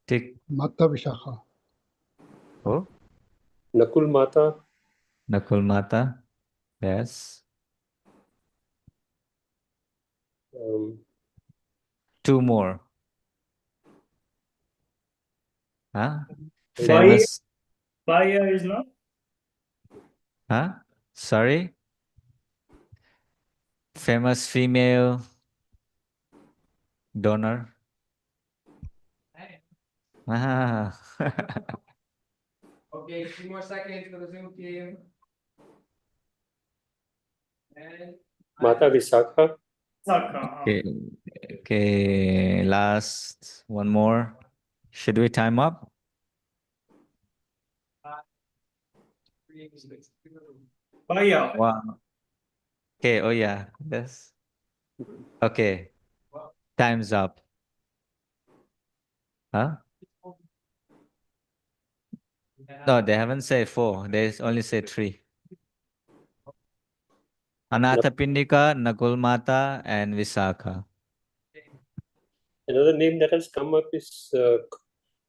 Tick. Mata Vishakha. Oh? Nakul Mata. Nakul Mata. Yes. 2 more. Huh? Famous. Baya is not. Huh? Sorry? Famous female donor. Ah. Okay, 2 more seconds for the Zoom team. And Mata Visakha. Okay. Okay. Last one more. Should we time up? Baya. Wow. Okay. Oh yeah. Yes. Okay. Time's up. Huh? No, they haven't said 4. They only said 3. Anathapindika, Nakul Mata, and Visakha. Another name that has come up is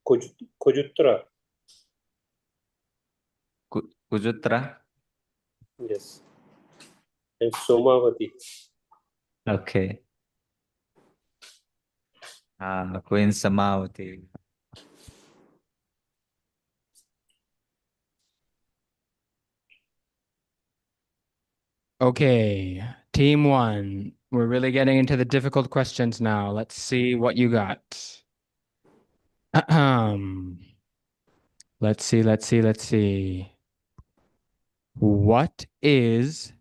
Kojutra. Kujutra. Yes. And Somavati. Okay. Queen Samavati. okay, team 1. We're really getting into the difficult questions now. Let's see what you got. Let's see. What is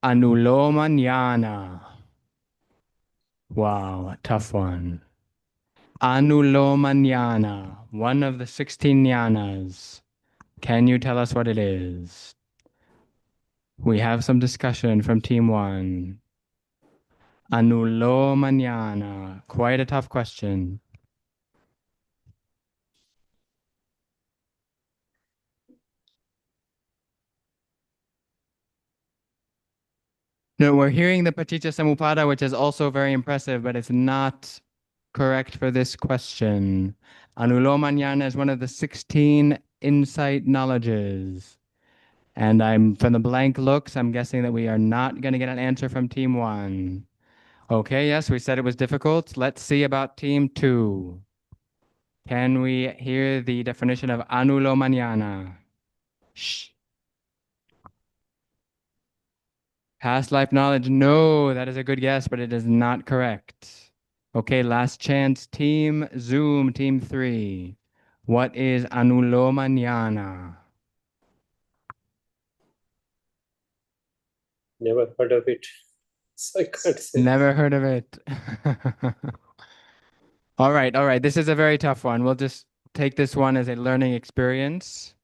Anuloma Jnana? Wow, a tough one. Anuloma Jnana, one of the 16 jnanas. Can you tell us what it is? We have some discussion from team 1. Anuloma Jnana, quite a tough question. No, we're hearing the Paticca Samuppada, which is also very impressive, but it's not correct for this question. Anuloma Jnana is one of the 16 insight knowledges. And from the blank looks, I'm guessing that we are not going to get an answer from team 1. Okay, yes, we said it was difficult. Let's see about team 2. Can we hear the definition of Anuloma Jnana? Shh. Past life knowledge? No, that is a good guess, but it is not correct. Okay, last chance. Team Zoom, team 3. What is Anuloma Jnana? Never heard of it. So I can't say. Never heard of it. All right. This is a very tough one. We'll just take this one as a learning experience.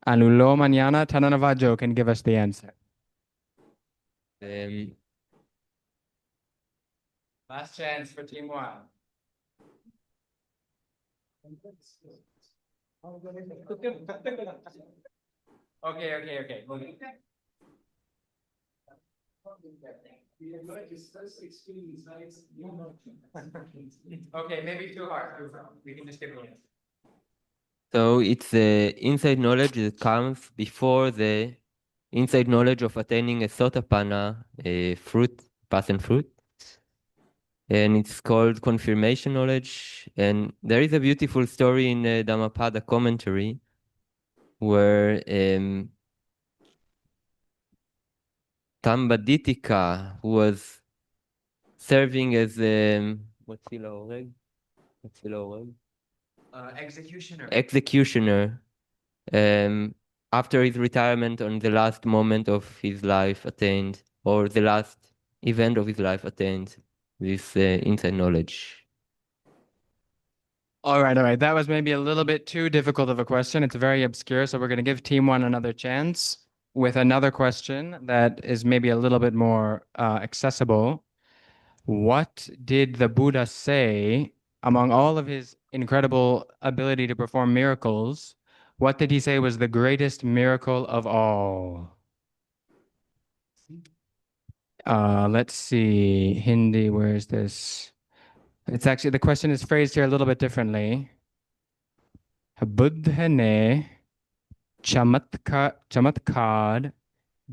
Anuloma Jnana, Tananavajo can give us the answer. Last chance for team 1. Okay. Okay, maybe too hard. We can just give it. So it's the inside knowledge that comes before the inside knowledge of attaining a sotapanna, a fruit, pasan fruit. And it's called confirmation knowledge. And there is a beautiful story in the Dhammapada commentary where Tambaditika, who was serving as executioner after his retirement on the last moment of his life attained, or the last event of his life attained this inside knowledge. All right. That was maybe a little bit too difficult of a question. It's very obscure, so we're going to give team one another chance with another question that is maybe a little bit more accessible. What did the Buddha say among all of his incredible ability to perform miracles? What did he say was the greatest miracle of all? Let's see. Hindi, where is this? It's actually, the question is phrased here a little bit differently. Buddha ne chamatkar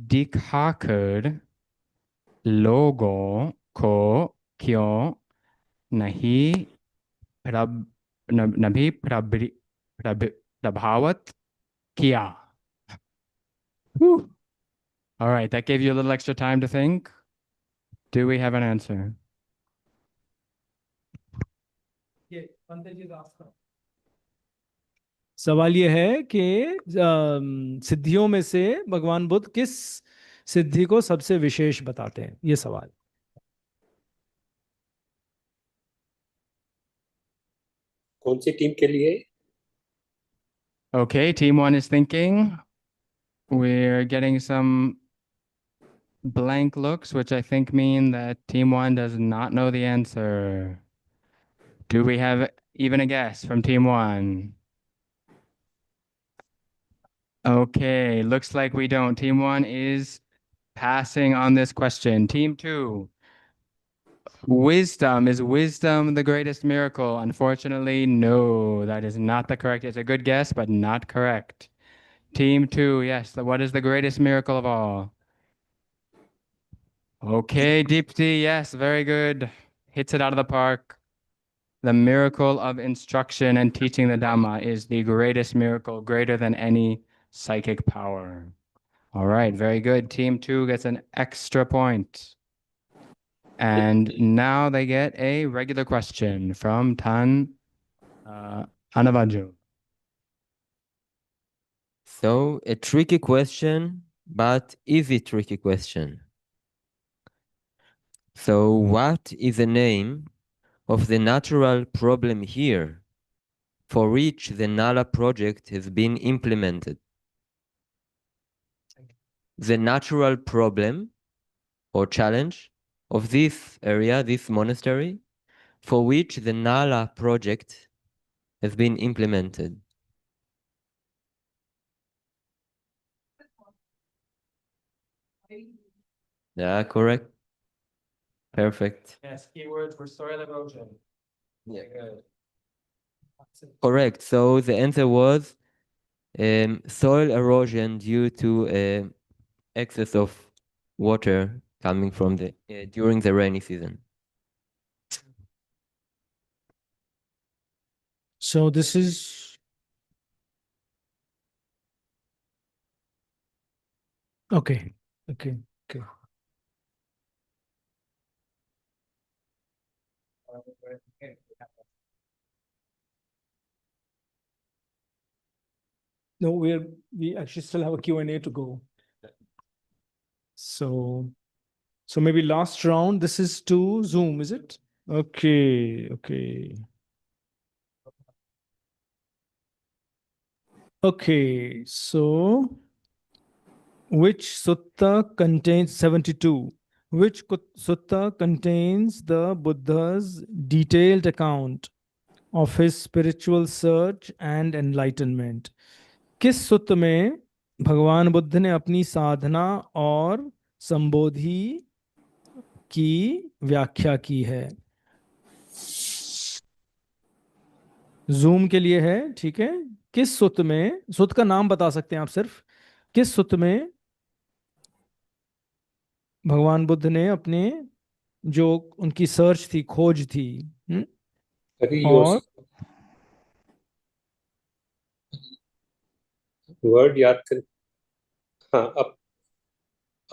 dikhakar logo ko kyo nahi nabhi prabhavat kiya. Whew. All right, that gave you a little extra time to think. Do we have an answer? सवाल ये है कि सिद्धियों में से भगवान बुद्ध किस सिद्धि को सबसे विशेष बताते हैं, ये सवाल. कौन सी टीम के लिए? Okay, team one is thinking. We're getting some blank looks, which I think mean that team one does not know the answer. Do we have even a guess from team one? Okay, looks like we don't. Team one is passing on this question. Team two. Wisdom. Is wisdom the greatest miracle? Unfortunately, no, that is not the correct. It's a good guess, but not correct. Team two, yes. What is the greatest miracle of all? Okay, Deepti, yes, very good. Hits it out of the park. The miracle of instruction and teaching the Dhamma is the greatest miracle, greater than any psychic power. All right, very good. Team two gets an extra point. And now they get a regular question from Tan Anavaju. So a tricky question, but easy tricky question. So what is the name of the natural problem here for which the Nala project has been implemented? The natural problem or challenge of this area, this monastery, for which the Nala project has been implemented. Yeah, correct. Perfect. Yes, keywords were soil erosion. Yeah. Correct. So the answer was soil erosion due to excess of water coming from the during the rainy season. So this is okay. No, we actually still have a Q&A to go. So maybe last round. This is to Zoom, is it? Okay. Okay, so which sutta contains 72? Which sutta contains the Buddha's detailed account of his spiritual search and enlightenment? किस सुत्त में भगवान बुद्ध ने अपनी साधना और संबोधि की व्याख्या की है? जूम के लिए है, ठीक है। किस सुत्त में, सुत्त का नाम बता सकते हैं आप सिर्फ, किस सुत्त में भगवान बुद्ध ने अपने जो उनकी सर्च थी, खोज थी, अभी और वर्ड याद कर। हाँ, अब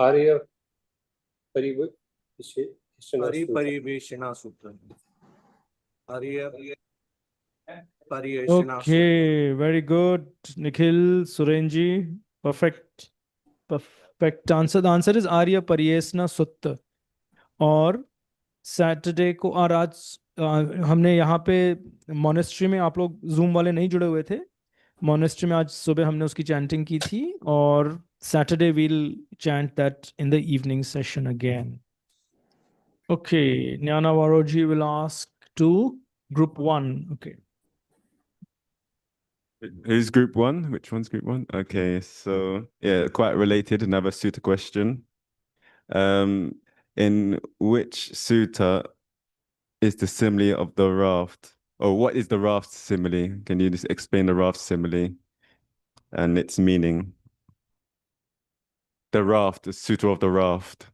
आर्य परिवेशना सूत्र। Okay, very good Nikhil, Suren ji, perfect, perfect answer. The answer is Ariya Pariyesana Sutta. और सैटरडे को, और आज हमने यहाँ पे मोनेस्ट्री में, आप लोग जूम वाले नहीं जुड़े हुए थे, मोनेस्ट्री में आज सुबह हमने उसकी चैंटिंग की थी, और Saturday will chant that in the evening session again. Okay, Jnana Varoji will ask to group 1. Okay. Who's group one? Which one's group one? Okay, so yeah, quite related. Another sutta question. In which sutta is the simile of the raft? Or what is the raft simile? Can you just explain the raft simile and its meaning? The raft, the sutta of the raft.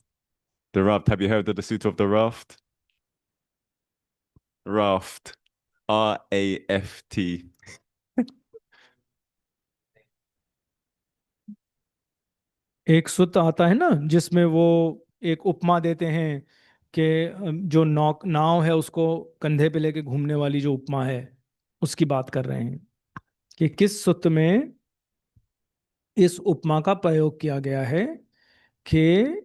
The raft. Have you heard of the sutta of the raft? Raft. R-A-F-T. एक सुत्त आता है ना जिसमें वो एक उपमा देते हैं कि जो नाव है उसको कंधे पे लेके घूमने वाली जो उपमा है, उसकी बात कर रहे हैं कि किस सुत्त में इस उपमा का प्रयोग किया गया है कि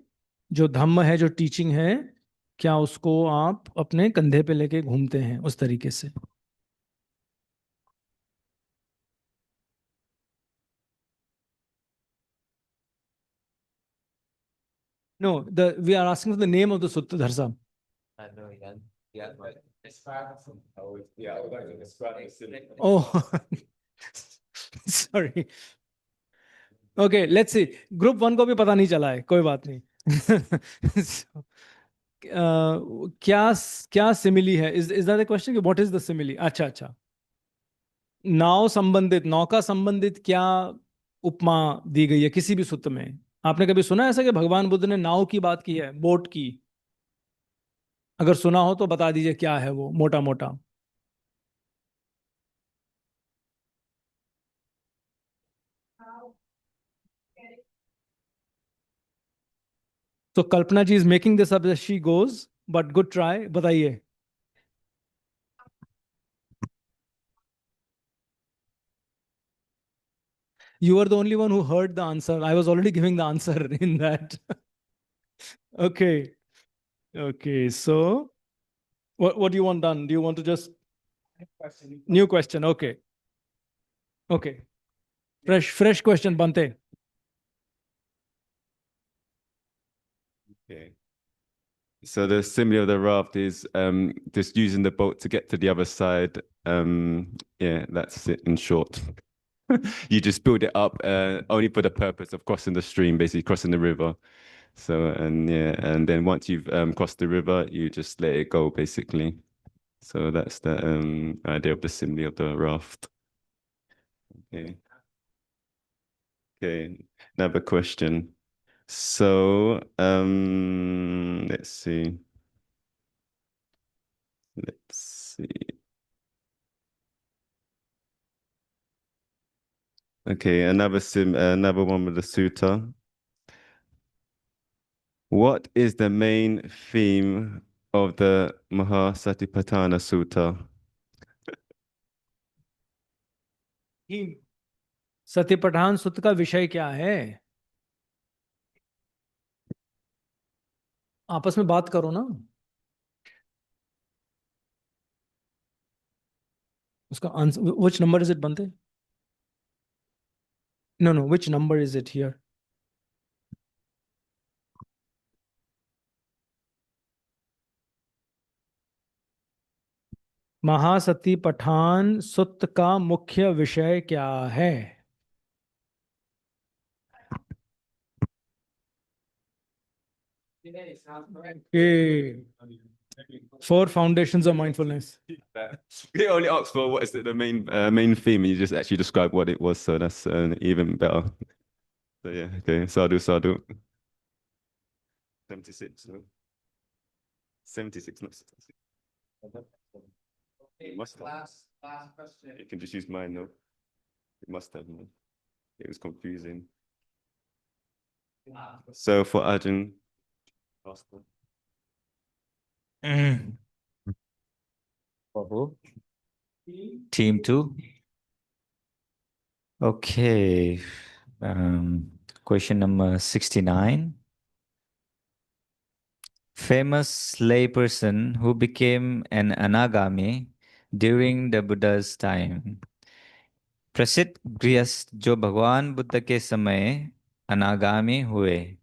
जो धम्म है, जो टीचिंग है, क्या उसको आप अपने कंधे पे लेके घूमते हैं उस तरीके से। No, we are asking for the name of the sutta, Dhar Sahab. Oh, sorry. Okay, let's see. Group 1 को भी पता नहीं चला है, कोई बात नहीं। So, क्या सिमिली है? Is that the question? What is the simile? अच्छा अच्छा, नाव संबंधित, नौका संबंधित क्या उपमा दी गई है किसी भी सूत्र में? आपने कभी सुना ऐसा कि भगवान बुद्ध ने नाव की बात की है, बोट की? अगर सुना हो तो बता दीजिए क्या है वो, मोटा मोटा। तो Kalpana ji is making this up as she goes, but good try. बताइए। You are the only one who heard the answer. I was already giving the answer in that. Okay. Okay. So, what do you want done? Do you want to just new question? Okay. Okay. Fresh question, Bante. Okay. So the simile of the raft is just using the boat to get to the other side. Yeah, that's it in short. You just build it up only for the purpose of crossing the stream, basically crossing the river. So and then once you've crossed the river, you just let it go, basically. So that's the idea of the simile of the raft. Okay. Okay. Another question. So let's see. Let's see. Okay, another one with the sutta. What is the main theme of the Mahasatipatthana Sutta? सत्यपठान सूत्र का विषय क्या है? आपस में बात करो ना। उसका answer, which number is it, Bante? No, which number is it here? Mahasatipatthana Sutta का मुख्य विषय क्या है? Okay. 4 foundations of mindfulness. We only asked for what is the main theme, and you just actually described what it was, so that's even better. So yeah, okay, sadhu, sadhu. 76, no? 76, not 76. You must have. Last question. You can just use mine, no? You must have, no? It was confusing. So for Arjun, last one. Team 2. Okay. Question number 69. Famous layperson who became an anagami during the Buddha's time. प्रसिद्ध गृहस्थ जो भगवान बुद्ध के समय अनागामी हुए.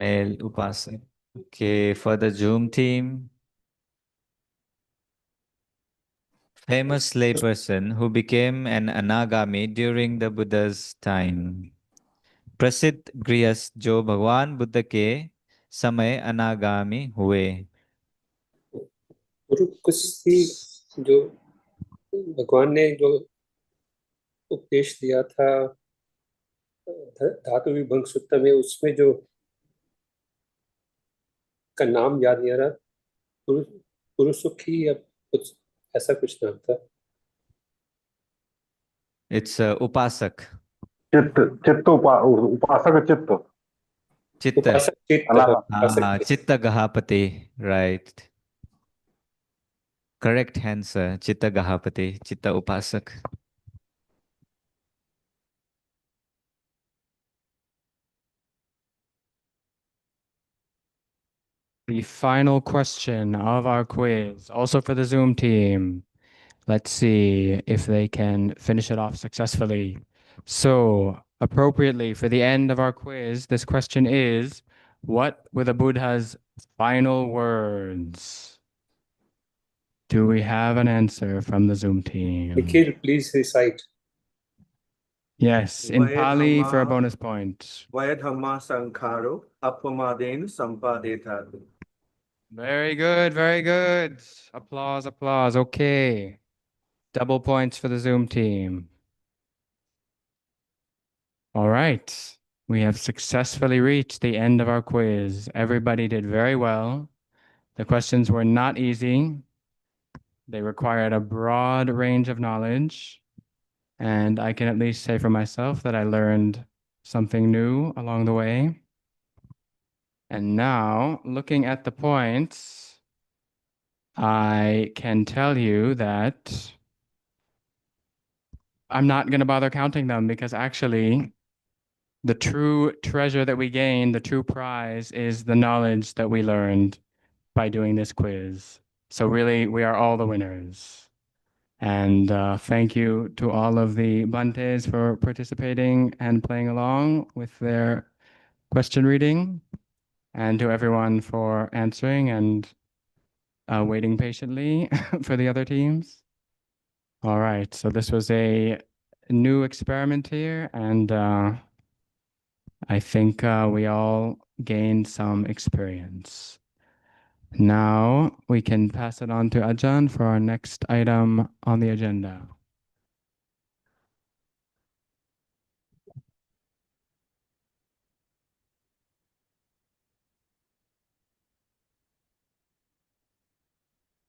Male Upasak. Okay, for the Zoom team. Famous layperson who became an anagami during the Buddha's time. प्रसिद्ध गृहस्थ जो भगवान बुद्ध के समय अनागामी हुए. गुरु कुश्ती जो भगवान ने जो उपदेश दिया था धातु विभंग सूत्र में, उसमें जो का नाम याद नहीं आ रहा, पुरुषुखी या कुछ ऐसा कुछ नाम था. It's उपासक. चित्त उपासक चित्त. चित्त. उपासक चित्त. चित्त गहापति. Right. Correct answer. Chitta Gahapati. Chitta Upasak. The final question of our quiz, also for the Zoom team. Let's see if they can finish it off successfully. So, appropriately for the end of our quiz, this question is, what were the Buddha's final words? Do we have an answer from the Zoom team? Nikhil, please recite. Yes, in Pali for a bonus point. Vaya Dhamma Sankharo Apamaden Sampadetadu. Very good, very good. Applause, applause. Okay. Double points for the Zoom team. All right. We have successfully reached the end of our quiz. Everybody did very well. The questions were not easy. They required a broad range of knowledge. And I can at least say for myself that I learned something new along the way. And now, looking at the points, I can tell you that I'm not going to bother counting them, because actually the true treasure that we gain, the true prize, is the knowledge that we learned by doing this quiz. So really, we are all the winners. And thank you to all of the Bhantes for participating and playing along with their question reading, and to everyone for answering and waiting patiently for the other teams. All right, so this was a new experiment here, and I think we all gained some experience. Now we can pass it on to Ajahn for our next item on the agenda.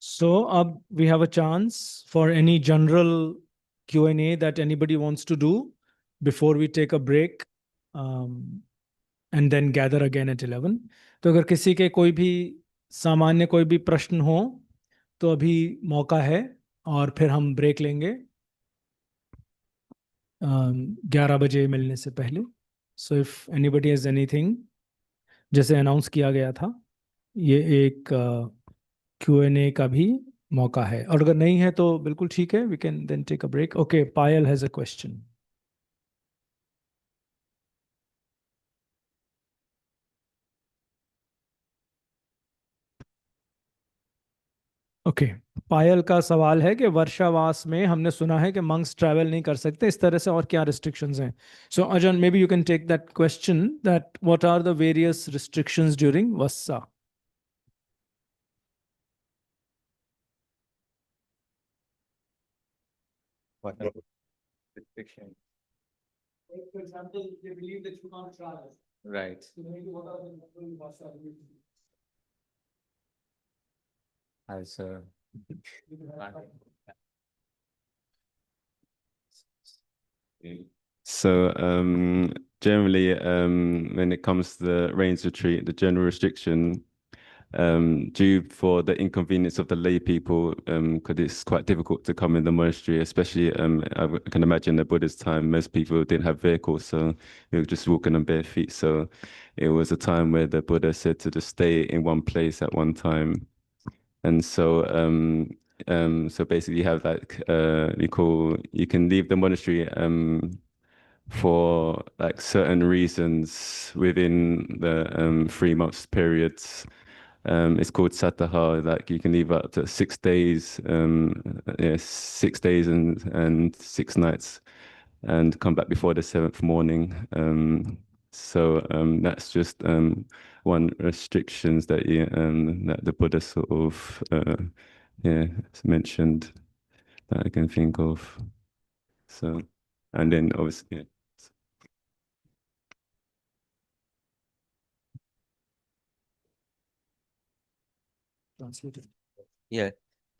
So we have a chance for any general Q&A that anybody wants to do before we take a break and then gather again at 11. तो अगर किसी के कोई भी सामान्य कोई भी प्रश्न हो तो अभी मौका है, और फिर हम ब्रेक लेंगे 11 बजे मिलने से पहले. So if anybody has anything, जैसे अनाउंस किया गया था, ये एक Q&A का भी मौका है, और अगर नहीं है तो बिल्कुल ठीक है, we can then take a break. Okay, Payal has a question. Okay Payal का सवाल है कि वर्षावास में हमने सुना है कि मंक्स ट्रैवल नहीं कर सकते, इस तरह से और क्या रिस्ट्रिक्शंस हैं? So Ajahn, maybe you can take that question, that what are the various restrictions during Vassa? What are restrictions? For example, they believe that you can't travel. Right. So maybe what are the Vassa? Also, So generally, when it comes to the rains retreat, the general restriction, due for the inconvenience of the lay people, because it's quite difficult to come in the monastery, especially I can imagine the Buddha's time, most people didn't have vehicles, so they were just walking on bare feet. So it was a time where the Buddha said to just stay in one place at one time. And so so basically you have like you can leave the monastery for like certain reasons within the 3 months periods. It's called Sataha, like you can leave up to 6 days, 6 days and 6 nights, and come back before the 7th morning. So that's just one restrictions that that the Buddha sort of mentioned that I can think of. So, and then obviously. Yeah. Translated. Yeah.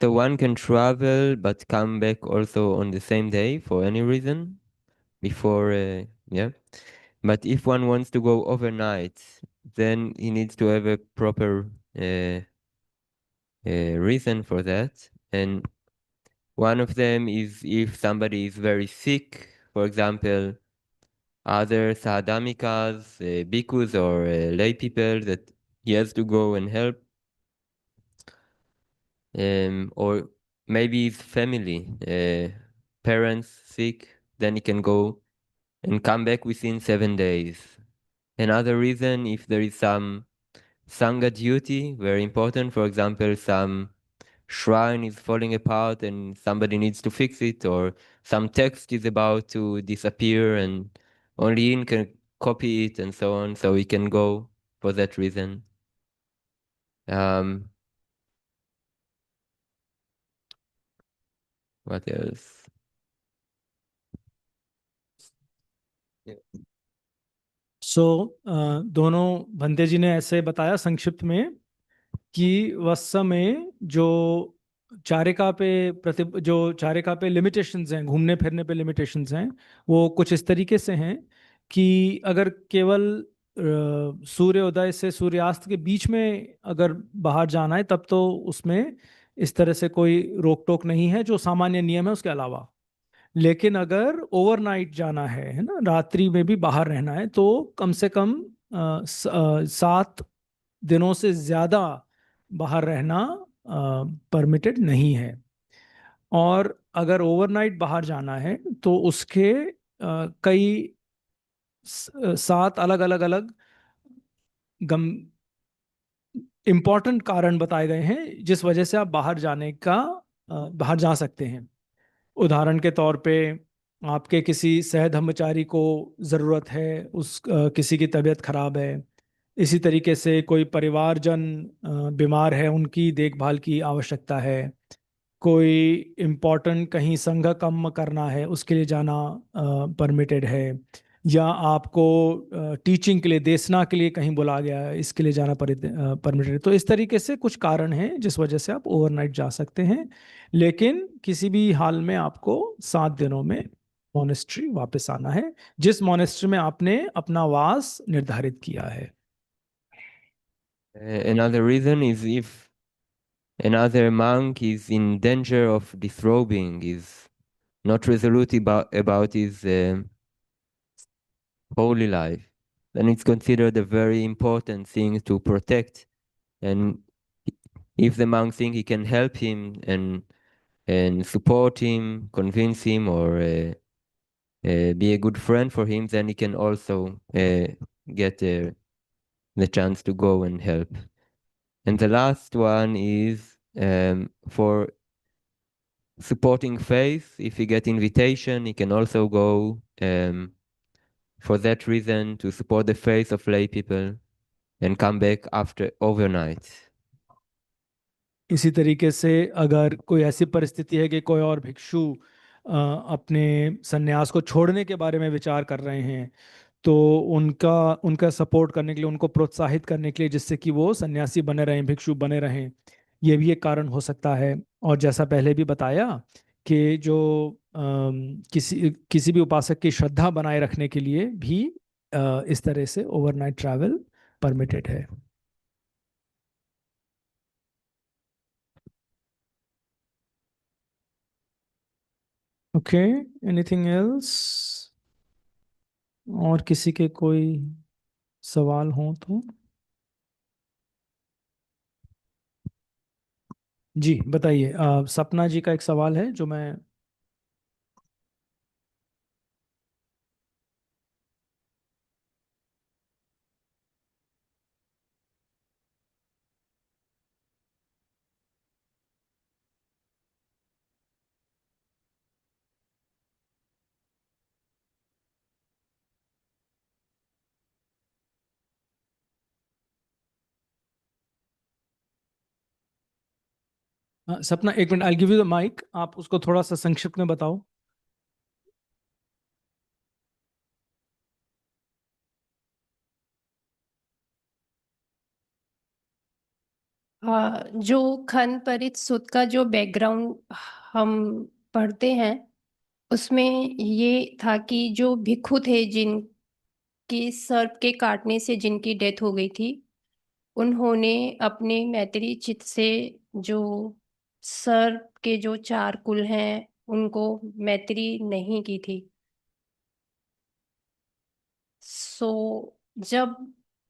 So one can travel but come back also on the same day for any reason before, yeah. But if one wants to go overnight, then he needs to have a proper reason for that. And one of them is if somebody is very sick, for example, other sadhamikas, bhikkhus or lay people that he has to go and help. Or maybe his family, parents sick, then he can go and come back within 7 days. Another reason, if there is some Sangha duty, very important, for example, some shrine is falling apart and somebody needs to fix it, or some text is about to disappear and only he can copy it and so on, so he can go for that reason. What else? सो दोनों भंते जी ने ऐसे बताया संक्षिप्त में कि वत्सा में जो चारिका पे लिमिटेशंस हैं, घूमने फिरने पे लिमिटेशंस हैं, वो कुछ इस तरीके से हैं कि अगर केवल सूर्योदय से सूर्यास्त के बीच में अगर बाहर जाना है तब तो उसमें इस तरह से कोई रोक टोक नहीं है, जो सामान्य नियम है उसके अलावा। लेकिन अगर ओवरनाइट जाना है ना, रात्रि में भी बाहर रहना है, तो कम से कम 7 दिनों से ज्यादा बाहर रहना परमिटेड नहीं है। और अगर ओवरनाइट बाहर जाना है तो उसके कई 7 अलग अलग अलग इम्पॉर्टेंट कारण बताए गए हैं जिस वजह से आप बाहर जा सकते हैं। उदाहरण के तौर पे आपके किसी सहधर्मचारी को ज़रूरत है, किसी की तबीयत खराब है, इसी तरीके से कोई परिवारजन बीमार है, उनकी देखभाल की आवश्यकता है, कोई इम्पोर्टेंट कहीं संघ कर्म करना है उसके लिए जाना परमिटेड है, या आपको टीचिंग के लिए देशना के लिए कहीं बुला गया है, इसके लिए जाना परमिटेड है। तो इस तरीके से कुछ कारण हैं जिस वजह से आप ओवरनाइट जा सकते हैं, लेकिन किसी भी हाल में आपको 7 दिनों में मोनेस्ट्री वापस आना है, जिस मोनेस्ट्री में आपने अपना वास निर्धारित किया है। Another reason is if another monk is in danger of disrobing, is not resolute about his holy life, then it's considered a very important thing to protect. And if the monk thinks he can help him and support him, convince him, or be a good friend for him, then he can also get the chance to go and help. And the last one is for supporting faith. If he get invitation, he can also go for that reason to support the faith of lay people and come back after overnight. इसी तरीके से अगर कोई ऐसी परिस्थिति है कि कोई और भिक्षु अपने सन्यास को छोड़ने के बारे में विचार कर रहे हैं, तो उनका उनका सपोर्ट करने के लिए, उनको प्रोत्साहित करने के लिए, जिससे कि वो सन्यासी बने रहें, भिक्षु बने रहें, ये भी एक कारण हो सकता है। और जैसा पहले भी बताया कि जो किसी भी उपासक की श्रद्धा बनाए रखने के लिए भी इस तरह से ओवरनाइट ट्रैवल परमिटेड है। Okay, anything else? और किसी के कोई सवाल हो तो जी बताइए। सपना जी का एक सवाल है जो मैं सपना, एक minute, I give you the mic, आप उसको थोड़ा सा संक्षिप्त में बताओ। जो खंड परित सूत का जो बैकग्राउंड हम पढ़ते हैं, उसमें ये था कि जो भिक्षु थे जिनकी सर्प के काटने से जिनकी डेथ हो गई थी, उन्होंने अपने मैत्री चित्त से जो सर्प के जो 4 कुल हैं उनको मैत्री नहीं की थी। सो जब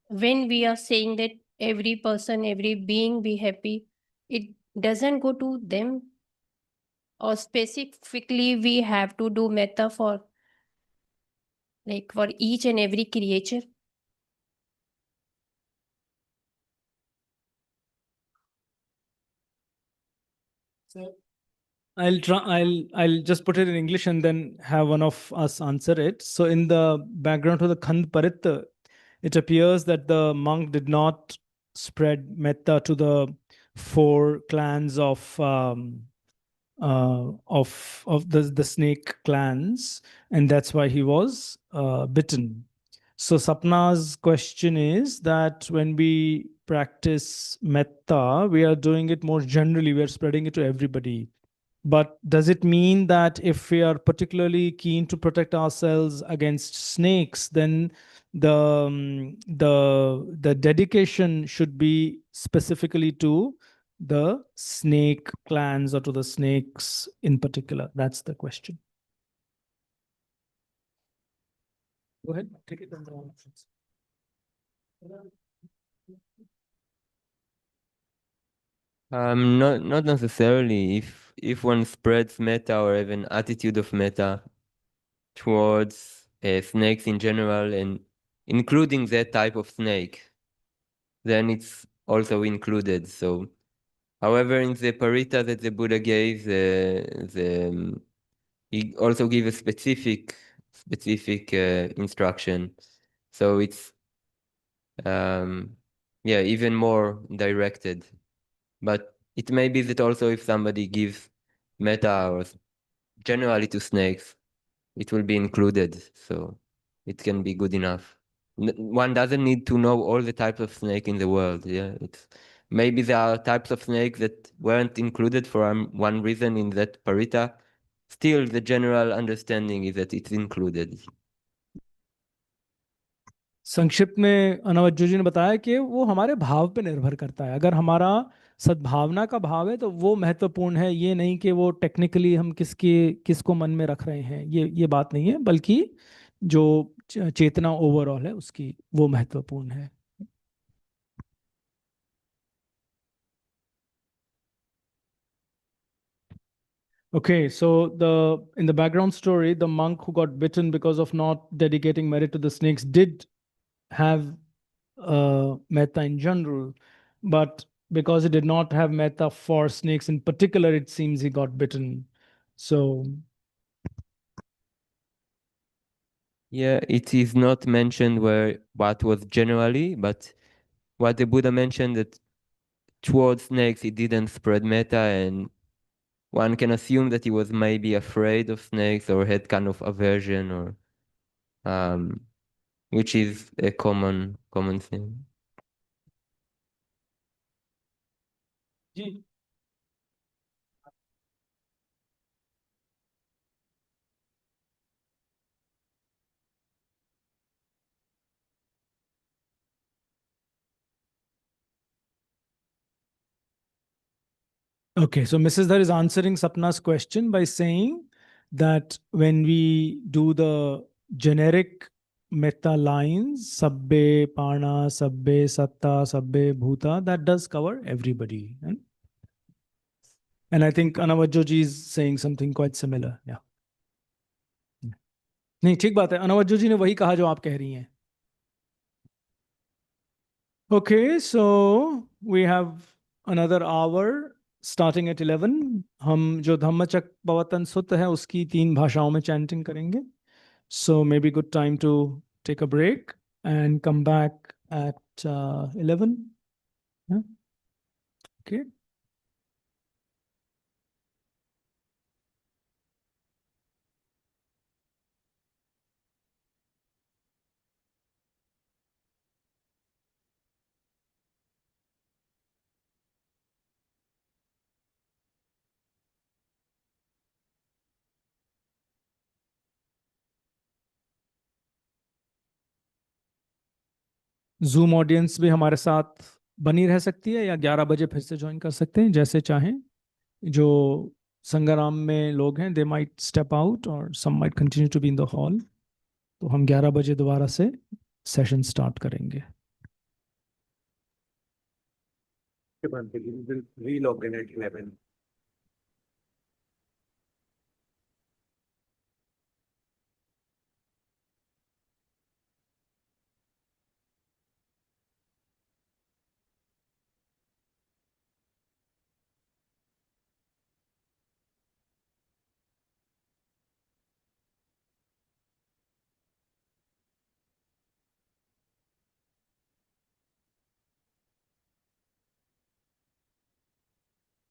when we are saying that every person, every being be happy, it doesn't go to them, or specifically we have to do metta for like for each and every creature. So I'll just put it in English and then have one of us answer it. So in the background to the Khand Parit, it appears that the monk did not spread metta to the 4 clans of the snake clans, and that's why he was bitten. So Sapna's question is that when we practice metta, we are doing it more generally, we are spreading it to everybody. But does it mean that if we are particularly keen to protect ourselves against snakes, then the dedication should be specifically to the snake clans or to the snakes in particular? That's the question. Go ahead, take it on the options. Not necessarily. If one spreads metta or have an attitude of metta towards snakes in general, and including that type of snake, then it's also included. So, however, in the parita that the Buddha gave, he also gave a specific instruction. So it's even more directed. But it may be that also if somebody gives metta or generally to snakes, it will be included. So it can be good enough. One doesn't need to know all the types of snake in the world. Yeah, maybe there are types of snakes that weren't included for one reason in that parita. Still, the general understanding is that it's included. संक्षिप्त में अनवज्जो जी ने बताया कि वो हमारे भाव पे निर्भर करता है। अगर हमारा सद्भावना का भाव है तो वो महत्वपूर्ण है, ये नहीं कि वो टेक्निकली हम किसको मन में रख रहे हैं, ये बात नहीं है, बल्कि जो चेतना ओवरऑल है उसकी वो महत्वपूर्ण है। Okay, so in the background story, the monk who got bitten because of not dedicating merit to the snakes did have metta in general, but because he did not have metta for snakes in particular, it seems he got bitten. So Yeah, it is not mentioned what was generally, but what the Buddha mentioned that towards snakes he didn't spread metta, and one can assume that he was maybe afraid of snakes or had kind of aversion, or which is a common thing. okay, so Mrs. Dhar is answering Sapna's question by saying that when we do the generic metta lines, sabbe pana, sabbe satta, sabbe bhuta, that does cover everybody. And I think Anavajjoji is saying something quite similar. Yeah. नहीं ठीक बात है, अनवज्जो जी ने वही कहा जो आप कह रही हैं. Okay, so we have another hour starting at 11. हम जो धम्मचक्र प्रवर्तन सूत्र है उसकी 3 भाषाओं में chanting करेंगे. So maybe good time to take a break and come back at 11. Yeah. Okay. Zoom audience भी हमारे साथ बनी रह सकती है या 11 बजे फिर से ज्वाइन कर सकते हैं, जैसे चाहें. जो संगराम में लोग हैं, दे माइट स्टेप आउट और some might continue to be in the hall. तो हम 11 बजे दोबारा से सेशन स्टार्ट करेंगे. Bhante, we will relog in at 11.